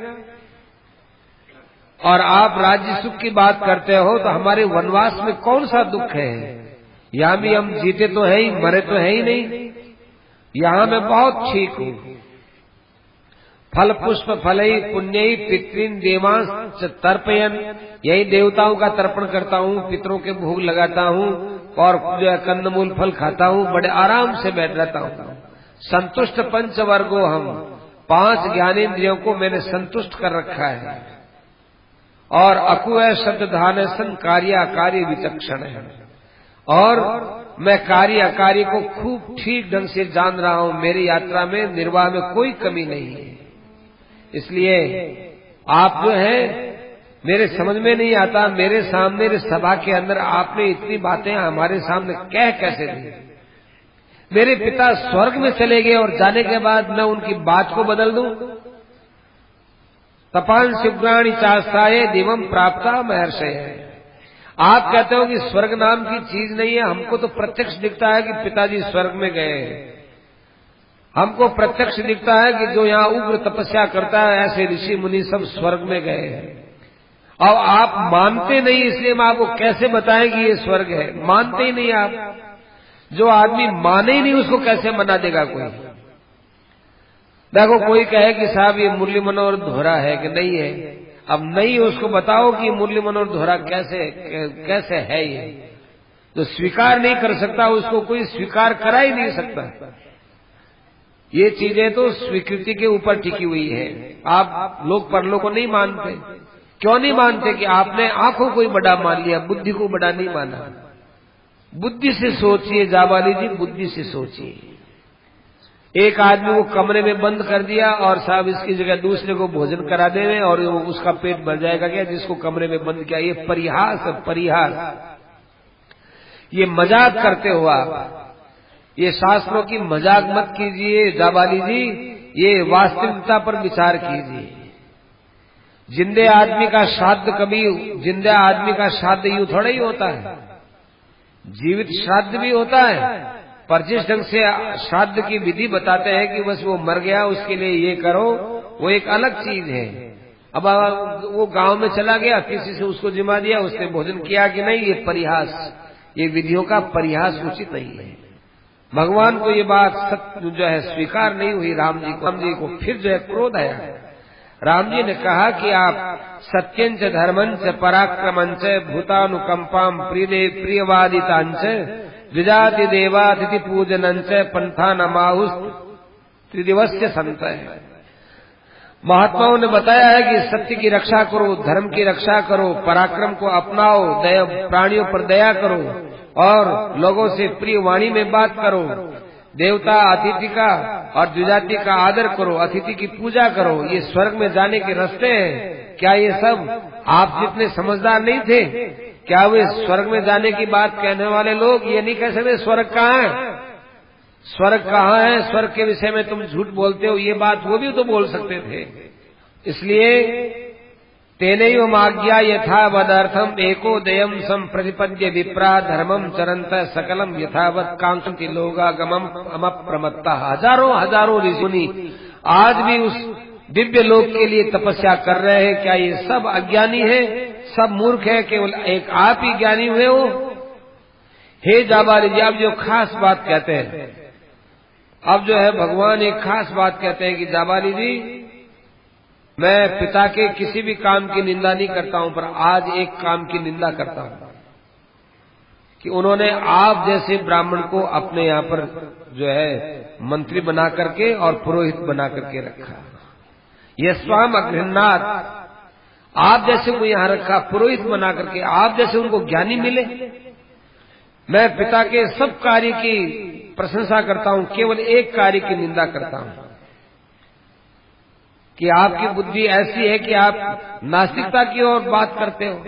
और आप राज्य सुख की बात करते हो तो हमारे वनवास में कौन सा दुख है? यहां भी हम जीते तो है ही, मरे तो है ही नहीं। यहां मैं बहुत ठीक हूं। फल पुष्प फलई पुण्यई पितृन देवांश तर्पयन, यही देवताओं का तर्पण करता हूं, पितरों के भोग लगाता हूं और जो है कंदमूल फल खाता हूं, बड़े आराम से बैठ रहता हूं। संतुष्ट पंचवर्गो, हम 5 ज्ञानेन्द्रियों को मैंने संतुष्ट कर रखा है। और अकुय शब्द धान सन कार्य कार्य विचक्षण है, और मैं कार्य अकार्य को खूब ठीक ढंग से जान रहा हूं। मेरी यात्रा में निर्वाह में कोई कमी नहीं है। इसलिए आप जो है मेरे समझ में नहीं आता, मेरे सामने मेरे सभा के अंदर आपने इतनी बातें हमारे सामने कह कैसे दी? मेरे पिता स्वर्ग में चले गए और जाने के बाद मैं उनकी बात को बदल दूं? तपान शिवग्राणी चास्ताये दिवम प्राप्ता महर्षय है। आप कहते हो कि स्वर्ग नाम की चीज नहीं है। हमको तो प्रत्यक्ष दिखता है कि पिताजी स्वर्ग में गए हैं। हमको प्रत्यक्ष दिखता है कि जो यहाँ उग्र तपस्या करता है, ऐसे ऋषि मुनि सब स्वर्ग में गए हैं। और आप मानते नहीं, इसलिए मैं आपको कैसे बताएं कि ये स्वर्ग है? मानते ही नहीं आप। जो आदमी माने ही नहीं उसको कैसे मना देगा कोई? देखो, कोई कहे कि साहब ये मुरली मनोहर दोहरा है कि नहीं है। अब नहीं, उसको बताओ कि मुरली मनोहर दोहरा कैसे है। ये जो स्वीकार नहीं कर सकता उसको कोई स्वीकार करा ही नहीं सकता। ये चीजें तो स्वीकृति के ऊपर टिकी हुई है। आप लोग परलोक को नहीं मानते। क्यों नहीं मानते? कि आपने आंखों को ही बड़ा मान लिया, बुद्धि को बड़ा नहीं माना। बुद्धि से सोचिए जाबाली जी, बुद्धि से सोचिए। एक आदमी को कमरे में बंद कर दिया और साहब इसकी जगह दूसरे को भोजन करा देवे और उसका पेट भर जाएगा क्या, जिसको कमरे में बंद किया? ये परिहास है, परिहास। ये मजाक करते हो आप। ये शास्त्रों की मजाक मत कीजिए जाबाली जी, ये वास्तविकता पर विचार कीजिए। जिंदे आदमी का श्राद्ध कभी जिंदा आदमी का श्राद्ध यूं थोड़ा ही होता है। जीवित श्राद्ध भी होता है, पर जिस ढंग से श्राद्ध की विधि बताते हैं कि बस वो मर गया उसके लिए ये करो, वो एक अलग चीज है। अब वो गांव में चला गया, किसी से उसको जिमा दिया, उसने भोजन किया कि नहीं, ये परिहास, ये विधियों का परिहास उचित नहीं है। भगवान को ये बात सत्य जो है स्वीकार नहीं हुई। राम जी को फिर जो है क्रोध आया। राम जी ने कहा कि आप सत्यंच धर्मंच पराक्रमंच भूतानुकंपाम प्रियवादितांच द्विजाति देवातिथि पूजनंच पंथा नमाहुस त्रिदिवस्य संत है। महात्माओं ने बताया है कि सत्य की रक्षा करो, धर्म की रक्षा करो, पराक्रम को अपनाओ, दया प्राणियों पर दया करो और लोगों से प्रिय वाणी में बात करो, देवता अतिथि का और द्विजाति का आदर करो, अतिथि की पूजा करो। ये स्वर्ग में जाने के रास्ते हैं। क्या ये सब आप जितने समझदार नहीं थे? क्या वे स्वर्ग में जाने की बात कहने वाले लोग ये नहीं कह सकते स्वर्ग कहाँ है? स्वर्ग कहाँ है? स्वर्ग के विषय में तुम झूठ बोलते हो, ये बात वो भी तो बोल सकते थे। इसलिए तेनैव आज्ञा यथा वदर्थम एको दयम संप्रतिपद्य विप्रा धर्मम चरंत सकलम यथावत कांक्षन्ति लोगागमम अमप्रमत्ता। हजारों ऋषि आज भी उस दिव्य लोक के लिए तपस्या कर रहे हैं। क्या ये सब अज्ञानी है? सब मूर्ख है? केवल एक आप ही ज्ञानी हुए हो? हे जाबाली जी, अब जो खास बात कहते हैं, अब जो है भगवान एक खास बात कहते हैं कि जाबाली जी, मैं पिता के किसी भी काम की निंदा नहीं करता हूं, पर आज एक काम की निंदा करता हूं कि उन्होंने आप जैसे ब्राह्मण को अपने यहाँ पर जो है मंत्री बना करके और पुरोहित बना करके रखा। यह स्वाम अगृहणात, आप जैसे को यहाँ रखा पुरोहित बना करके, आप जैसे उनको ज्ञानी मिले। मैं पिता के सब कार्य की प्रशंसा करता हूं, केवल एक कार्य की निंदा करता हूं कि आपकी बुद्धि ऐसी है कि आप नास्तिकता की ओर बात करते हो।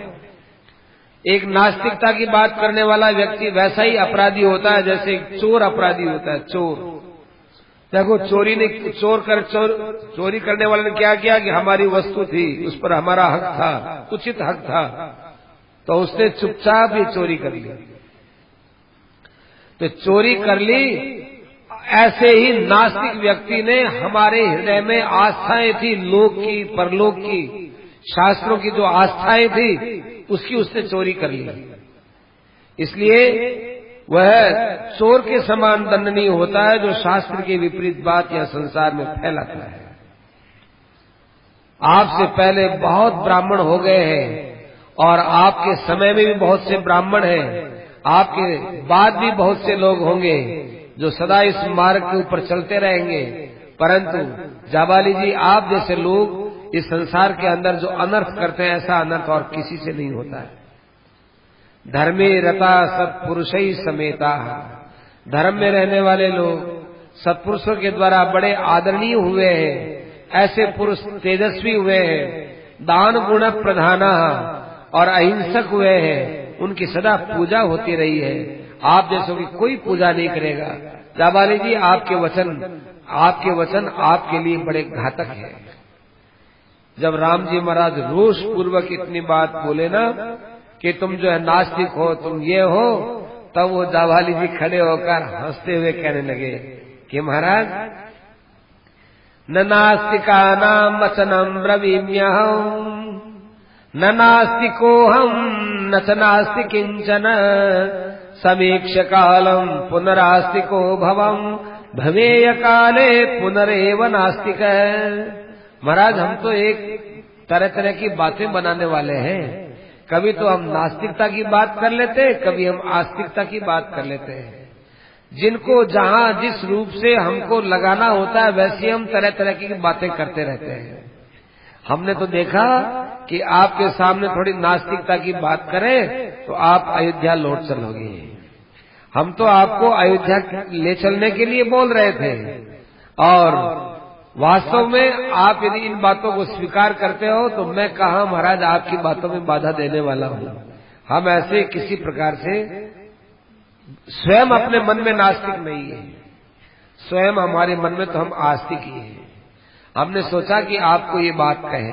एक नास्तिकता की बात करने वाला व्यक्ति वैसा ही अपराधी होता है जैसे चोर अपराधी होता है। चोर देखो, चोरी करने वाले ने क्या किया कि हमारी वस्तु थी, उस पर हमारा हक था, उचित हक था, तो उसने चुपचाप ये चोरी कर ली। तो चोरी कर ली, ऐसे ही नास्तिक व्यक्ति ने हमारे हृदय में आस्थाएं थी, लोक की, परलोक की, शास्त्रों की जो आस्थाएं थी उसकी उसने चोरी कर ली। इसलिए वह चोर के समान दंडनीय होता है जो शास्त्र के विपरीत बात या संसार में फैलाता है। आपसे पहले बहुत ब्राह्मण हो गए हैं और आपके समय में भी बहुत से ब्राह्मण हैं, आपके बाद भी बहुत से लोग होंगे जो सदा इस मार्ग के ऊपर चलते रहेंगे। परंतु जाबाली जी, आप जैसे लोग इस संसार के अंदर जो अनर्थ करते हैं, ऐसा अनर्थ और किसी से नहीं होता है। धर्मे रता सत्पुरुषै समेता, धर्म में रहने वाले लोग सत्पुरुषों के द्वारा बड़े आदरणीय हुए हैं। ऐसे पुरुष तेजस्वी हुए हैं, दान गुण प्रधाना और अहिंसक हुए हैं, उनकी सदा पूजा होती रही है। आप जैसों की कोई पूजा नहीं करेगा। जाबाली जी, आपके वचन आपके लिए बड़े घातक है। जब राम जी महाराज रोष पूर्वक इतनी बात बोले ना कि तुम जो है नास्तिक हो, तुम ये हो, तब वो जाबाली जी खड़े होकर हंसते हुए कहने लगे कि महाराज, न नास्तिकानां वचनं ब्रवीम्यहम्, न नास्तिकोऽहम् न च नास्ति किंचन, समीक्ष कालम पुनरास्तिको भवम्, भवेय काले पुनरेव नास्तिक। महाराज, हम तो एक तरह तरह की बातें बनाने वाले हैं। कभी तो हम नास्तिकता की बात कर लेते हैं, कभी हम आस्तिकता की बात कर लेते हैं। जिनको जहां जिस रूप से हमको लगाना होता है वैसे हम तरह तरह की बातें करते रहते हैं। हमने तो देखा कि आपके सामने थोड़ी नास्तिकता की बात करें तो आप अयोध्या लौट चलोगे। हम तो आपको अयोध्या ले चलने के लिए बोल रहे थे, और वास्तव में आप यदि इन बातों को स्वीकार करते हो तो मैं कहा महाराज आपकी बातों में बाधा देने वाला हूँ। हम ऐसे किसी प्रकार से स्वयं अपने मन में नास्तिक नहीं है, स्वयं हमारे मन में तो हम आस्तिक ही हैं। हमने सोचा कि आपको ये बात कहें,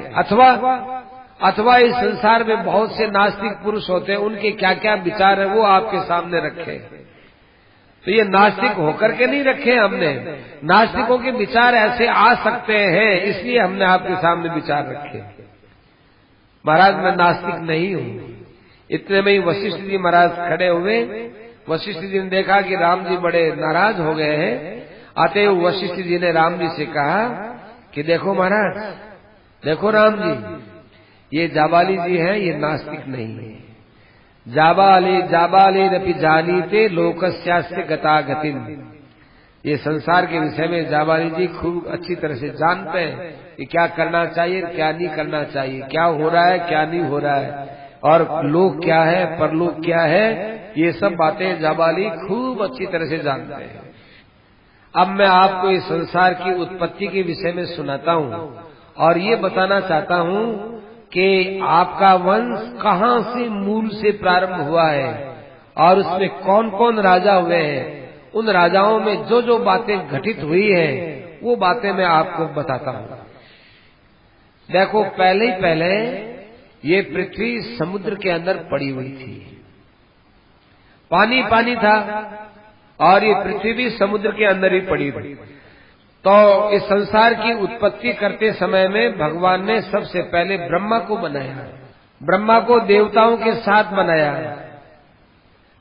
अथवा इस संसार में बहुत से नास्तिक पुरुष होते हैं, उनके क्या क्या विचार है वो आपके सामने रखे। तो ये नास्तिक होकर के नहीं रखे हमने, नास्तिकों के विचार ऐसे आ सकते हैं इसलिए हमने आपके सामने विचार रखे। महाराज, मैं नास्तिक नहीं हूँ। इतने में ही वशिष्ठ जी महाराज खड़े हुए। वशिष्ठ जी ने देखा कि राम जी बड़े नाराज हो गए हैं। आते हुए वशिष्ठ जी ने राम जी से कहा कि देखो महाराज, देखो राम जी, ये जाबाली जी हैं, ये नास्तिक नहीं है। जाबाली रपि जानीते लोकस्यास्य गता गतिम। ये संसार के विषय में जाबाली जी खूब अच्छी तरह से जानते हैं कि क्या करना चाहिए, क्या नहीं करना चाहिए, क्या हो रहा है, क्या नहीं हो रहा है, और लोक क्या है, परलोक क्या है, ये सब बातें जाबाली खूब अच्छी तरह से जानते हैं। अब मैं आपको इस संसार की उत्पत्ति के विषय में सुनाता हूँ और ये बताना चाहता हूँ कि आपका वंश कहाँ से मूल से प्रारंभ हुआ है और उसमें कौन कौन राजा हुए हैं। उन राजाओं में जो जो बातें घटित हुई हैं वो बातें मैं आपको बताता हूँ। देखो, पहले ही पहले ये पृथ्वी समुद्र के अंदर पड़ी हुई थी, पानी पानी था और ये पृथ्वी भी समुद्र के अंदर ही पड़ी थी। तो इस संसार की उत्पत्ति करते समय में भगवान ने सबसे पहले ब्रह्मा को बनाया, ब्रह्मा को देवताओं के साथ बनाया।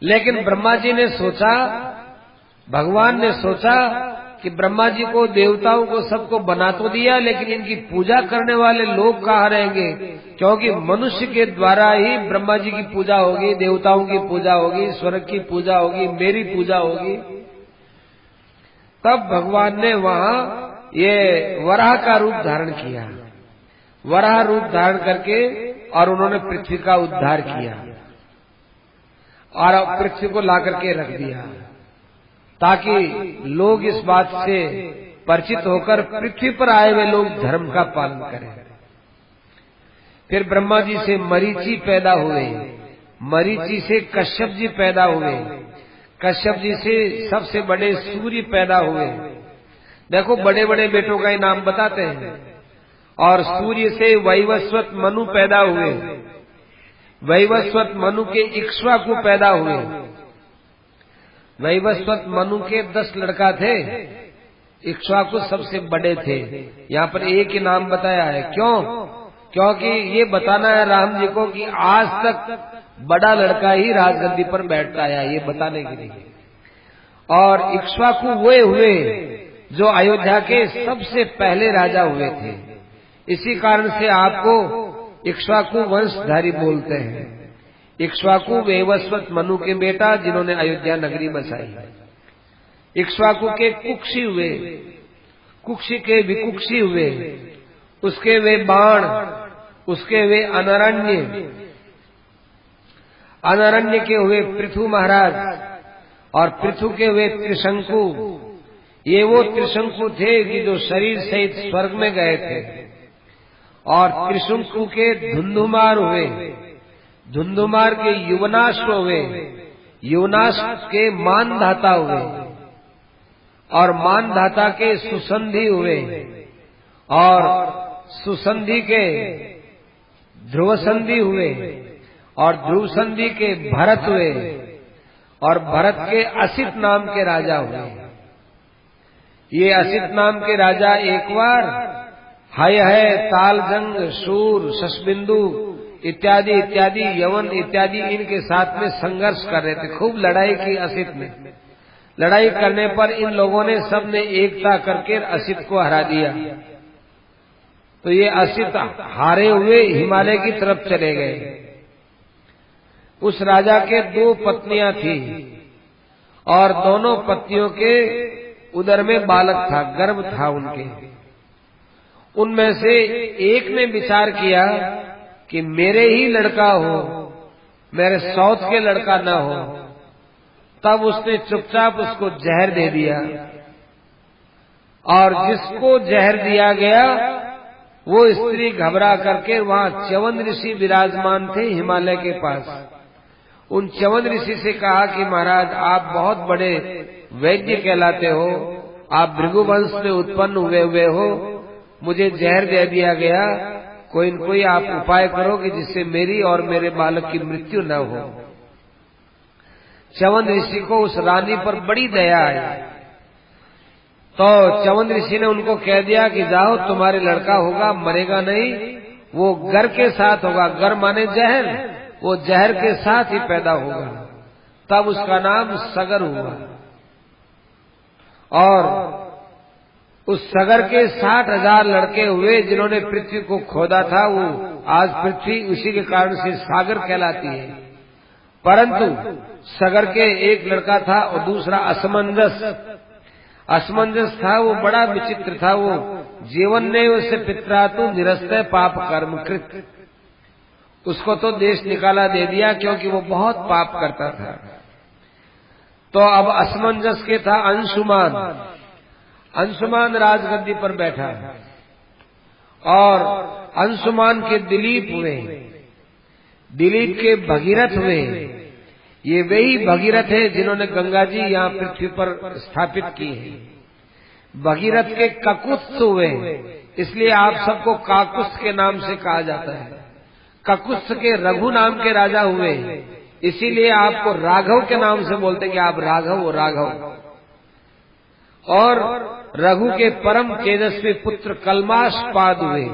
लेकिन ब्रह्मा जी ने सोचा, भगवान ने सोचा कि ब्रह्मा जी को, देवताओं को, सबको बना तो दिया, लेकिन इनकी पूजा करने वाले लोग कहाँ रहेंगे, क्योंकि मनुष्य के द्वारा ही ब्रह्मा जी की पूजा होगी, देवताओं की पूजा होगी, स्वर्ग की पूजा होगी, मेरी पूजा होगी। तब भगवान ने वहां ये वराह का रूप धारण किया, वराह रूप धारण करके और उन्होंने पृथ्वी का उद्धार किया और पृथ्वी को ला करके रख दिया ताकि लोग इस बात से परिचित होकर पृथ्वी पर आए हुए लोग धर्म का पालन करें। फिर ब्रह्मा जी से मरीचि पैदा हुए, मरीचि से कश्यप जी पैदा हुए, कश्यप जी से सबसे बड़े सूर्य पैदा हुए। देखो, बड़े बड़े बेटों का ही नाम बताते हैं। और सूर्य से वैवस्वत मनु पैदा हुए, वैवस्वत मनु के इक्ष्वाकु पैदा हुए। वैवस्वत मनु के 10 लड़का थे, इक्ष्वाकु सबसे बड़े थे। यहाँ पर एक ही नाम बताया है। क्यों? क्योंकि ये बताना है राम जी को कि आज तक बड़ा लड़का ही राजगद्दी पर बैठता आया, ये बताने के लिए। और इक्ष्वाकु वे हुए जो अयोध्या के सबसे पहले राजा हुए थे, इसी कारण से आपको इक्ष्वाकु वंशधारी बोलते हैं। इक्ष्वाकु वैवस्वत मनु के बेटा जिन्होंने अयोध्या नगरी बसाई। इक्ष्वाकु के कुक्षी हुए, कुक्षी के विकुक्षी हुए, उसके वे बाण, उसके वे अनरण्य, अनरण्य के हुए पृथु महाराज, और पृथु के हुए त्रिशंकु। ये वो त्रिशंकु थे कि जो शरीर सहित स्वर्ग में गए थे। और त्रिशंकु के धुंधुमार हुए, धुंधुमार के युवनाश्व हुए, युवनाश्व के मानधाता हुए, और मानधाता के सुसंधि हुए, और सुसंधि के ध्रुवसंधि हुए, और ध्रुवसंधि के भरत हुए, और भरत के असित नाम के राजा हुए। ये असित नाम के राजा एक बार हय, तालजंग, शूर, शशबिंदु इत्यादि इत्यादि, यवन इत्यादि इनके साथ में संघर्ष कर रहे थे। खूब लड़ाई की असित ने। लड़ाई करने पर इन लोगों ने सबने एकता करके असित को हरा दिया। तो ये असित हारे हुए हिमालय की तरफ चले गए। उस राजा के 2 पत्नियां थी, और दोनों पत्नियों के उदर में बालक था, गर्भ था उनके। उनमें से एक ने विचार किया कि मेरे ही लड़का हो, मेरे सौत के लड़का न हो। तब उसने चुपचाप उसको जहर दे दिया, और जिसको जहर दिया गया वो स्त्री घबरा करके, वहां च्यवन ऋषि विराजमान थे हिमालय के पास, उन च्यवन ऋषि से कहा कि महाराज आप बहुत बड़े वैद्य कहलाते हो, आप भृगुवंश में उत्पन्न हुए हो, मुझे जहर दे दिया गया, कोई न कोई आप उपाय करो कि जिससे मेरी और मेरे बालक की मृत्यु न हो। च्यवन ऋषि को उस रानी पर बड़ी दया आई, तो च्यवन ऋषि ने उनको कह दिया कि जाओ, तुम्हारे लड़का होगा, मरेगा नहीं, वो गर के साथ होगा। गर माने जहर, वो जहर के साथ ही पैदा होगा। तब उसका नाम सगर हुआ। और उस सगर के 60,000 लड़के हुए जिन्होंने पृथ्वी को खोदा था। वो आज पृथ्वी उसी के कारण से सागर कहलाती है। परंतु सगर के एक लड़का था और दूसरा असमंजस। असमंजस था, वो बड़ा विचित्र था। वो जीवन ने उसे पित्रातु निरस्तय पाप कर्म कृत, उसको तो देश निकाला दे दिया क्योंकि वो बहुत पाप करता था। तो अब असमंजस के था अंशुमान। अंशुमान राजगद्दी पर बैठा, और अंशुमान के दिलीप हुए, दिलीप के भगीरथ हुए। ये वही भगीरथ है जिन्होंने गंगा जी यहाँ पृथ्वी पर स्थापित की है। भगीरथ के ककुत्स हुए, इसलिए आप सबको काकुत्स के नाम से कहा जाता है। ककुत्स के रघु नाम के राजा हुए, इसीलिए आपको राघव के नाम से बोलते हैं कि आप राघव हो, राघव। और रघु के परम तेजस्वी पुत्र कलमाशपाद हुए,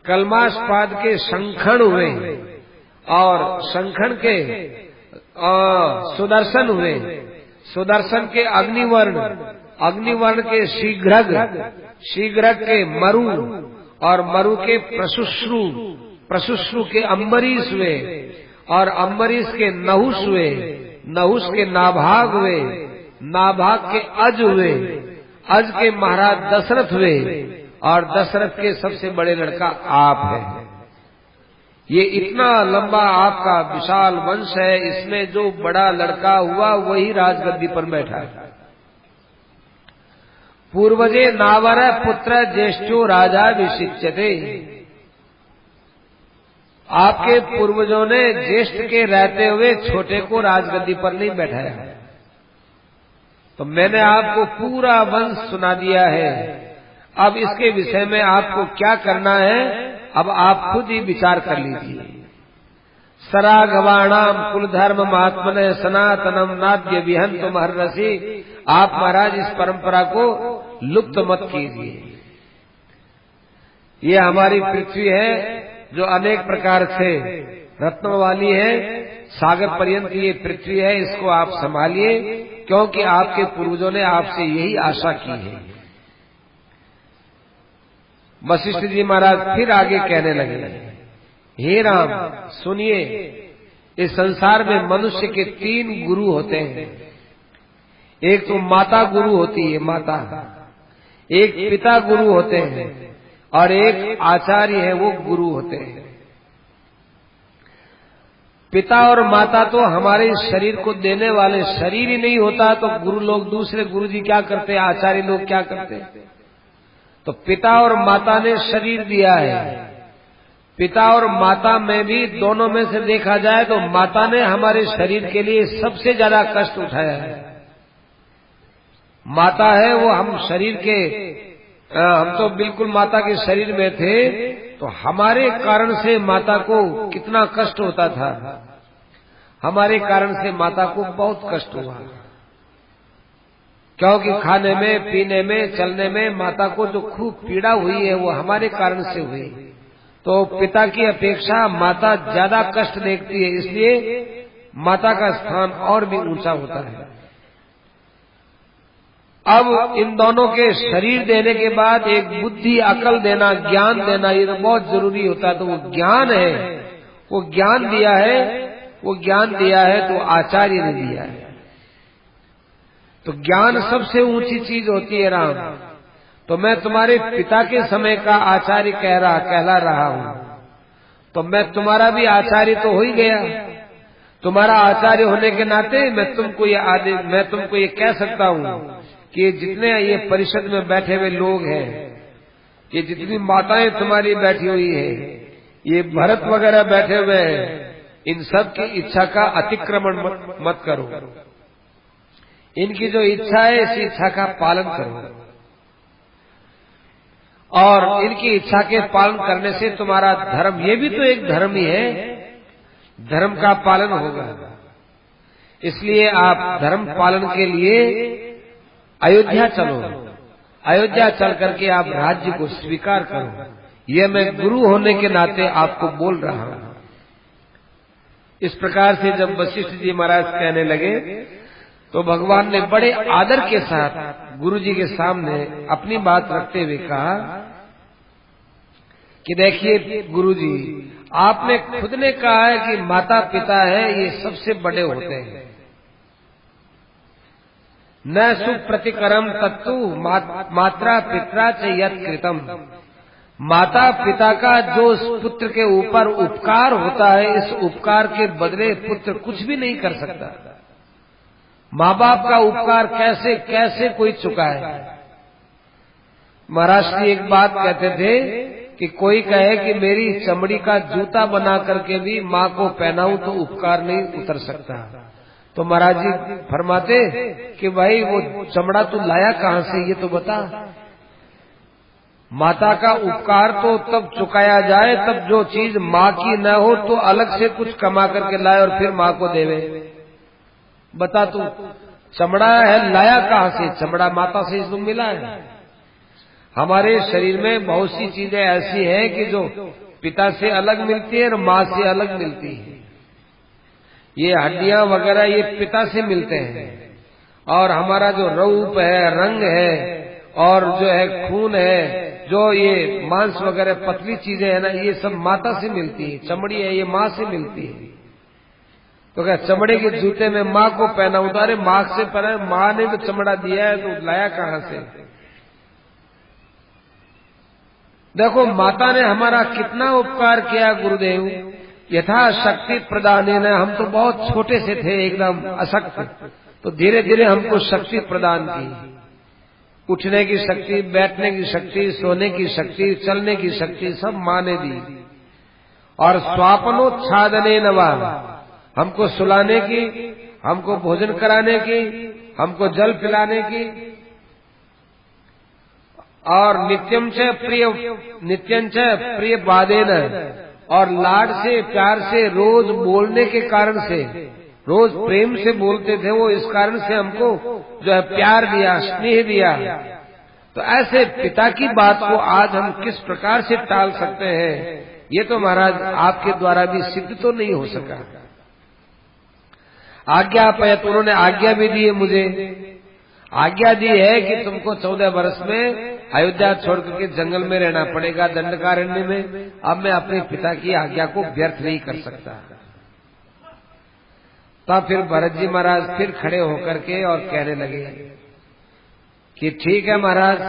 कलमाशपाद के शंखण हुए, और शंखण के सुदर्शन हुए, सुदर्शन के अग्निवर्ण, अग्निवर्ण के शीघ्रग, शीघ्रग के मरु, और मरु के प्रशुश्रु, प्रशुश्रु के अम्बरीश हुए, और अम्बरीश के नहुष हुए, नहुष के नाभाग हुए, नाभाग के अज हुए, अज के महाराज दशरथ हुए, और दशरथ के सबसे बड़े लड़का आप हैं। ये इतना लंबा आपका विशाल वंश है, इसमें जो बड़ा लड़का हुआ वही राजगद्दी पर बैठा है। पूर्वजे नावर पुत्र ज्येष्ठो राजा विशिच्यते। आपके पूर्वजों ने ज्येष्ठ के रहते हुए छोटे को राजगद्दी पर नहीं बैठाया। तो मैंने आपको पूरा वंश सुना दिया है। अब इसके विषय में आपको क्या करना है, अब आप खुद ही विचार कर लीजिए। सराघवाणाम कुल धर्म महात्मने सनातनम नाद्य विहंत महर्षि। आप महाराज इस परंपरा को लुप्त मत कीजिए। ये हमारी पृथ्वी है जो अनेक प्रकार से रत्नों वाली है, सागर पर्यंत ये पृथ्वी है, इसको आप संभालिए, क्योंकि आपके पूर्वजों ने आपसे यही आशा की है। वशिष्ठ जी महाराज फिर आगे कहने लगे, हे राम सुनिए, इस संसार में मनुष्य के 3 गुरु होते हैं। एक तो माता गुरु होती है, माता, एक पिता गुरु होते हैं, और एक आचार्य है, वो गुरु होते हैं। पिता और माता तो हमारे शरीर को देने वाले, शरीर ही नहीं होता तो गुरु लोग, दूसरे गुरु जी क्या करते हैं, आचार्य लोग क्या करते हैं? तो पिता और माता ने शरीर दिया है। पिता और माता में भी, दोनों में से देखा जाए तो माता ने हमारे शरीर के लिए सबसे ज्यादा कष्ट उठाया है। माता है वो हम शरीर के, हम तो बिल्कुल माता के शरीर में थे, तो हमारे कारण से माता को कितना कष्ट होता था। हमारे कारण से माता को बहुत कष्ट हुआ, क्योंकि खाने में, पीने में, चलने में माता को जो खूब पीड़ा हुई है वो हमारे कारण से हुई। तो पिता की अपेक्षा माता ज्यादा कष्ट देखती है, इसलिए माता का स्थान और भी ऊंचा होता है। अब इन दोनों के शरीर देने के बाद एक बुद्धि, अकल देना, ज्ञान देना, ये तो बहुत जरूरी होता है। तो वो ज्ञान है, वो ज्ञान दिया है, वो ज्ञान दिया है तो आचार्य ने दिया है। तो ज्ञान सबसे ऊंची चीज होती है राम। तो मैं तुम्हारे पिता के समय का आचार्य कहला रहा हूं, तो मैं तुम्हारा भी आचार्य तो हो ही गया। तुम्हारा आचार्य होने के नाते मैं तुमको ये कह सकता हूं कि जितने ये परिषद में बैठे हुए लोग हैं, ये जितनी माताएं तुम्हारी बैठी हुई है, ये भरत वगैरह बैठे हुए हैं, इन सब की इच्छा का अतिक्रमण मत करो। इनकी जो इच्छा है, इस इच्छा का पालन करो, और इनकी इच्छा के पालन करने से तुम्हारा धर्म, ये भी तो एक धर्म ही है, धर्म का पालन होगा। इसलिए आप धर्म पालन के लिए अयोध्या चलो, अयोध्या चल करके आप राज्य को स्वीकार करो। ये मैं गुरु होने के नाते आपको बोल रहा हूं। इस प्रकार से जब वशिष्ठ जी महाराज कहने लगे, तो भगवान ने बड़े आदर के साथ गुरु जी के सामने अपनी बात रखते हुए कहा कि देखिए गुरु जी, आपने खुद ने कहा है कि माता पिता है ये सबसे बड़े होते हैं। न सुप्रतिकरम तत्तु मात्रा पित्रा च यत् कृतम। माता पिता का जो पुत्र के ऊपर उपकार होता है, इस उपकार के बदले पुत्र कुछ भी नहीं कर सकता। माँ बाप का उपकार कैसे कैसे कोई चुकाए। महाराज जी एक बात कहते थे कि कोई कहे कि मेरी चमड़ी का जूता बना करके भी माँ को पहनाऊं तो उपकार नहीं उतर सकता, तो महाराज जी फरमाते कि भाई वो चमड़ा तू लाया कहाँ से, ये तो बता। माता का उपकार तो तब चुकाया जाए तब जो चीज माँ की न हो तो अलग से कुछ कमा करके लाए और फिर माँ को देवे। बता तू, चमड़ा है लाया कहाँ से? चमड़ा माता से इसको मिला है। हमारे शरीर में बहुत सी चीजें ऐसी हैं कि जो पिता से अलग मिलती है और माँ से अलग मिलती है। ये हड्डियां वगैरह ये पिता से मिलते हैं, और हमारा जो रूप है, रंग है, और जो है खून है, जो ये मांस वगैरह पतली चीजें है ना, ये सब माता से मिलती है। चमड़ी है ये माँ से मिलती है। तो क्या चमड़े के जूते में माँ को पहना उतारे, माँ से पहना, माँ ने तो चमड़ा दिया है तो लाया कहाँ से? देखो माता ने हमारा कितना उपकार किया गुरुदेव। यथा शक्ति प्रदान है, हम तो बहुत छोटे से थे, एकदम अशक्त, तो धीरे धीरे हमको शक्ति प्रदान की। उठने की शक्ति, बैठने की शक्ति, सोने की शक्ति, चलने की शक्ति सब माँ ने दी। और स्वापनोच्छादने नवा, हमको सुलाने की, हमको भोजन कराने की, हमको जल पिलाने की, और नित्यं च प्रिय बादेन, और लाड से प्यार से रोज बोलने के कारण से, रोज प्रेम से बोलते थे, वो इस कारण से हमको जो है प्यार दिया, स्नेह दिया। तो ऐसे पिता की बात को आज हम किस प्रकार से टाल सकते हैं, ये तो महाराज आपके द्वारा भी सिद्ध तो नहीं हो सका। आज्ञा पयत, उन्होंने आज्ञा भी दी है, मुझे आज्ञा दी है कि तुमको 14 वर्ष में अयोध्या छोड़ करके जंगल में रहना पड़ेगा, दंडकारण्य में। अब मैं अपने पिता की आज्ञा को व्यर्थ नहीं कर सकता। तब फिर भरत जी महाराज फिर खड़े होकर के और कहने लगे कि ठीक है महाराज,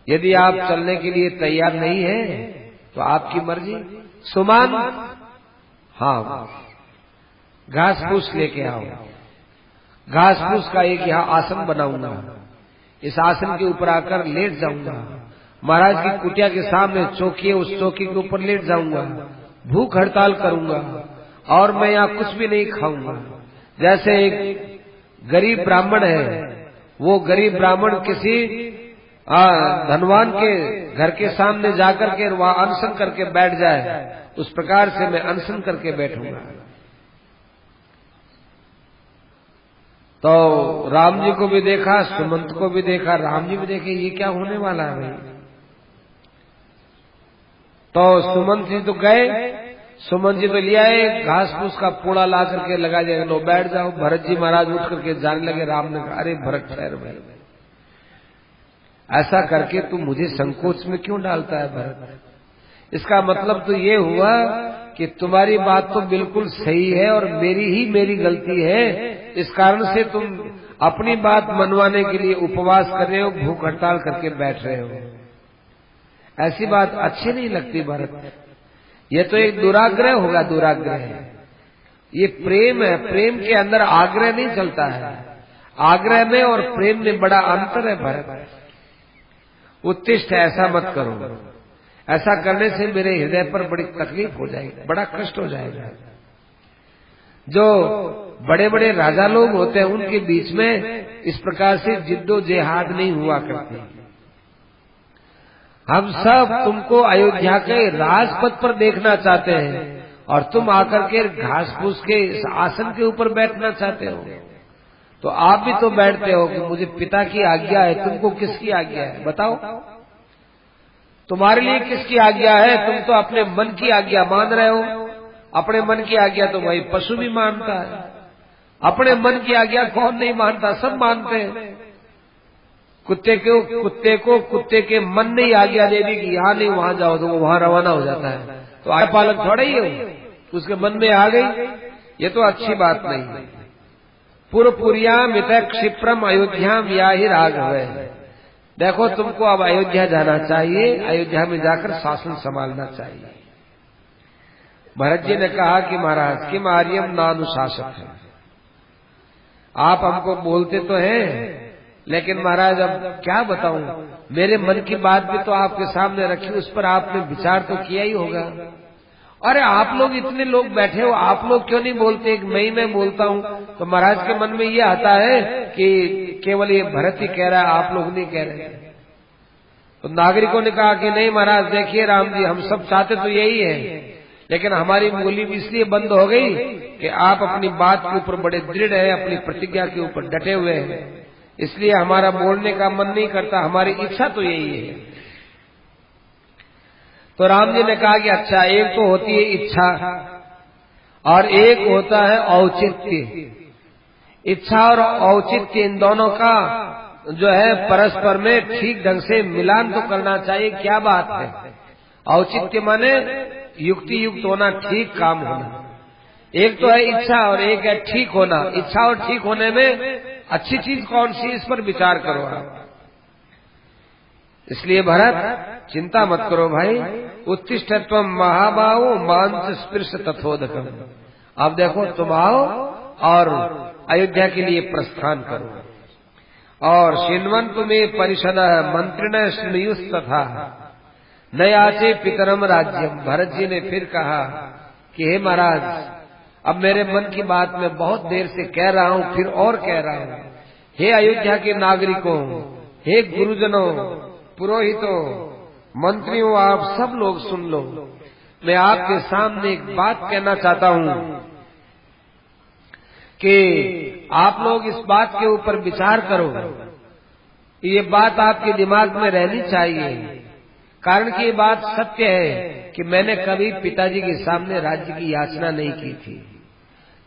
यदि आप चलने के लिए तैयार नहीं है तो आपकी मर्जी। सुमान, हाँ, घास फूस लेके आओ, घास फूस का एक यहाँ आसन बनाऊंगा, इस आसन के ऊपर आकर लेट जाऊंगा, महाराज की कुटिया के सामने चौकी है, उस चौकी के ऊपर लेट जाऊंगा, भूख हड़ताल करूंगा और मैं यहाँ कुछ भी नहीं खाऊंगा। जैसे एक गरीब ब्राह्मण है, वो गरीब ब्राह्मण किसी धनवान के घर के सामने जाकर के वहां अनशन करके बैठ जाए, उस प्रकार से मैं अनशन करके बैठूंगा। तो राम जी को भी देखा, सुमंत को भी देखा, राम जी भी देखे ये क्या होने वाला है भाई। तो सुमंत जी तो गए, सुमंत जी तो लिया है घास फूस का पूड़ा ला करके लगा दिया, लो बैठ जाओ। भरत जी महाराज उठ करके जाने लगे। राम ने कहा, अरे भरत ठहर भाई, ऐसा करके तू मुझे संकोच में क्यों डालता है भरत? इसका मतलब तो ये हुआ कि तुम्हारी बात तो बिल्कुल सही है और मेरी गलती है, इस कारण से तुम अपनी बात मनवाने के लिए उपवास कर रहे हो, भूख हड़ताल करके बैठ रहे हो। ऐसी बात अच्छी नहीं लगती भरत। ये तो एक दुराग्रह होगा, दुराग्रह। ये प्रेम है, प्रेम के अंदर आग्रह नहीं चलता है। आग्रह में और प्रेम में बड़ा अंतर है भरत। उत्तिष्ठ, ऐसा मत करो, ऐसा करने से मेरे हृदय पर बड़ी तकलीफ हो जाएगी, बड़ा कष्ट हो जाएगा। जो बड़े बड़े राजा लोग होते हैं उनके बीच में इस प्रकार से जिद्दोजहद नहीं हुआ करती। हम सब तुमको अयोध्या के राजपथ पर देखना चाहते हैं और तुम आकर के घास फूस के इस आसन के ऊपर बैठना चाहते हो। तो आप भी तो बैठते हो कि मुझे पिता की आज्ञा है, तुमको किसकी आज्ञा है बताओ? तुम्हारे लिए किसकी आज्ञा है? तुम तो अपने मन की आज्ञा मान रहे हो। अपने मन की आज्ञा तो भाई पशु भी मानता है, अपने मन की आज्ञा कौन नहीं मानता? सब मानते हैं। कुत्ते को कुत्ते के मन ने ही आज्ञा दे दी कि यहाँ नहीं वहां जाओ, तो वो वहां रवाना हो जाता है। तो आज्ञा पालक थोड़ा ही है, उसके मन में आ गई, ये तो अच्छी बात नहीं है। पुरपुरिया मित क्षिप्रम अयोध्या व्याहि राघव। देखो तुमको अब अयोध्या जाना चाहिए, अयोध्या में जाकर शासन संभालना चाहिए। भरत जी ने कहा कि महाराज किम आर्यम नानुशासक है, आप हमको बोलते तो हैं लेकिन महाराज अब क्या बताऊं, मेरे मन की बात भी तो आपके सामने रखी, उस पर आपने विचार तो किया ही होगा। अरे आप लोग इतने लोग बैठे हो, आप लोग क्यों नहीं बोलते? एक मैं बोलता हूं तो महाराज के मन में ये आता है कि केवल ये भरत ही कह रहा है, आप लोग नहीं कह रहे। तो नागरिकों ने कहा कि नहीं महाराज देखिए राम जी, हम सब चाहते तो यही है, लेकिन हमारी बोली भी इसलिए बंद हो गई कि आप अपनी बात के ऊपर बड़े दृढ़ है, अपनी प्रतिज्ञा के ऊपर डटे हुए हैं, इसलिए हमारा बोलने का मन नहीं करता, हमारी इच्छा तो यही है। तो राम जी ने कहा कि अच्छा, एक तो होती है इच्छा और एक होता है औचित्य। इच्छा और औचित्य इन दोनों का जो है परस्पर में ठीक ढंग से मिलान तो करना चाहिए। क्या बात है? औचित्य माने युक्ति युक्त होना, ठीक काम होना। एक तो है इच्छा और एक है ठीक होना। इच्छा और ठीक होने में अच्छी चीज कौन सी, इस पर विचार करो आप। इसलिए भरत चिंता मत करो भाई, उत्तिष्ठत्वम महाबाहो मांस स्पृश तथोदकम। अब देखो तुम आओ और अयोध्या के लिए प्रस्थान करो। और शिन्वंत में परिषद मंत्रिण स्नुयुस तथा नयाचे पितरम राज्यम। भरत जी ने फिर कहा कि हे महाराज, अब मेरे मन की बात मैं बहुत देर से कह रहा हूं, फिर और कह रहा हूं। हे अयोध्या के नागरिकों, हे गुरुजनों, पुरोहितों, मंत्रियों, आप सब लोग सुन लो। मैं आपके सामने एक बात कहना चाहता हूं कि आप लोग इस बात के ऊपर विचार करो। ये बात आपके दिमाग में रहनी चाहिए, कारण कि ये बात सत्य है कि मैंने कभी पिताजी के सामने राज्य की याचना नहीं की थी।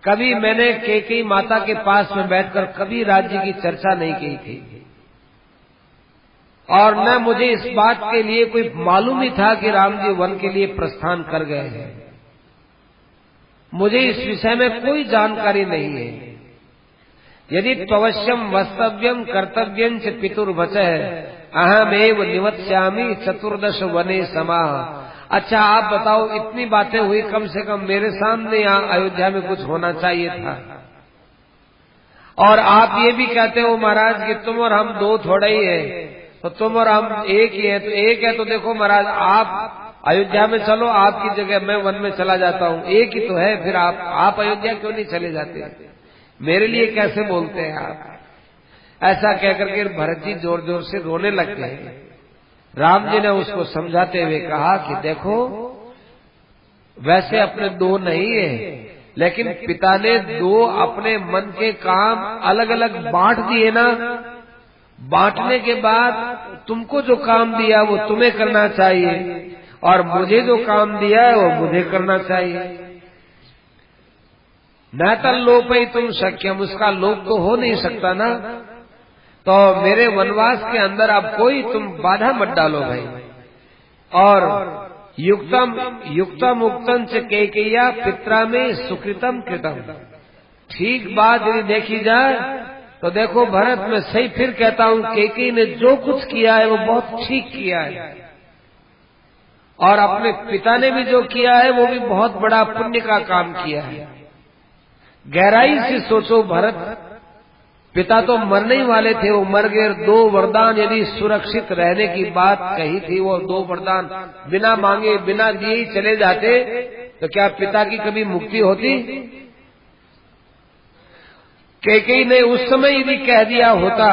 कभी मैंने कैकेयी माता के पास में बैठकर कभी राज्य की चर्चा नहीं की थी, और न मुझे इस बात के लिए कोई मालूम ही था कि राम जी वन के लिए प्रस्थान कर गए हैं। मुझे इस विषय में कोई जानकारी नहीं है। यदि त्वश्यम वस्तव्यम कर्तव्यं च पितुर्वचः अहमेव निवत्स्यामि चतुर्दश वने समाः। अच्छा, आप बताओ, इतनी बातें हुई, कम से कम मेरे सामने यहाँ अयोध्या में कुछ होना चाहिए था। और आप ये भी कहते हो महाराज कि तुम और हम दो थोड़ा ही है, तो तुम और हम एक ही है। तो एक है तो देखो महाराज, आप अयोध्या में चलो, आपकी जगह मैं वन में चला जाता हूँ, एक ही तो है। फिर आप अयोध्या क्यों नहीं चले जाते? मेरे लिए कैसे बोलते हैं आप? ऐसा कहकर के भरत जी जोर जोर से रोने लग गए। राम जी ने उसको समझाते हुए कहा कि देखो, वैसे अपने दो नहीं है, लेकिन पिता ने दो अपने मन के काम अलग अलग बांट दिए ना। बांटने के बाद तुमको जो काम दिया वो तुम्हें करना चाहिए, और मुझे जो काम दिया है वो मुझे करना चाहिए। न तल लोपई तुम शक्यम, उसका लोप तो हो नहीं सकता ना। तो मेरे वनवास के अंदर अब कोई तुम बाधा मत डालो भाई। और युक्तम उक्तम च कैकेय्या पित्रा में सुकृतम कृतम। ठीक बात यदि देखी जाए तो देखो भरत, मैं सही फिर कहता हूं, कैकेयी ने जो कुछ किया है वो बहुत ठीक किया है, और अपने पिता ने भी जो किया है वो भी बहुत बड़ा पुण्य का काम किया है। गहराई से सोचो भरत, पिता तो मरने ही वाले थे, वो मर गए। दो वरदान यदि सुरक्षित रहने की बात कही थी, वो दो वरदान बिना मांगे बिना दिए ही चले जाते, तो क्या पिता की कभी मुक्ति होती? कैकेयी ने उस समय यदि कह दिया होता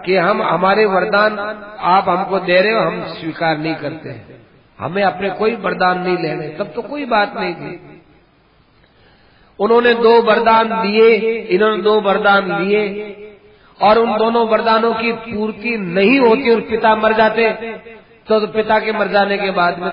कि हमारे वरदान आप हमको दे रहे हो, हम स्वीकार नहीं करते, हमें अपने कोई वरदान नहीं लेने, तब तो कोई बात नहीं थी। उन्होंने दो वरदान दिए, इन्होंने दो वरदान लिए, और उन दोनों वरदानों की पूर्ति नहीं होती और पिता मर जाते, तो पिता के मर जाने के बाद में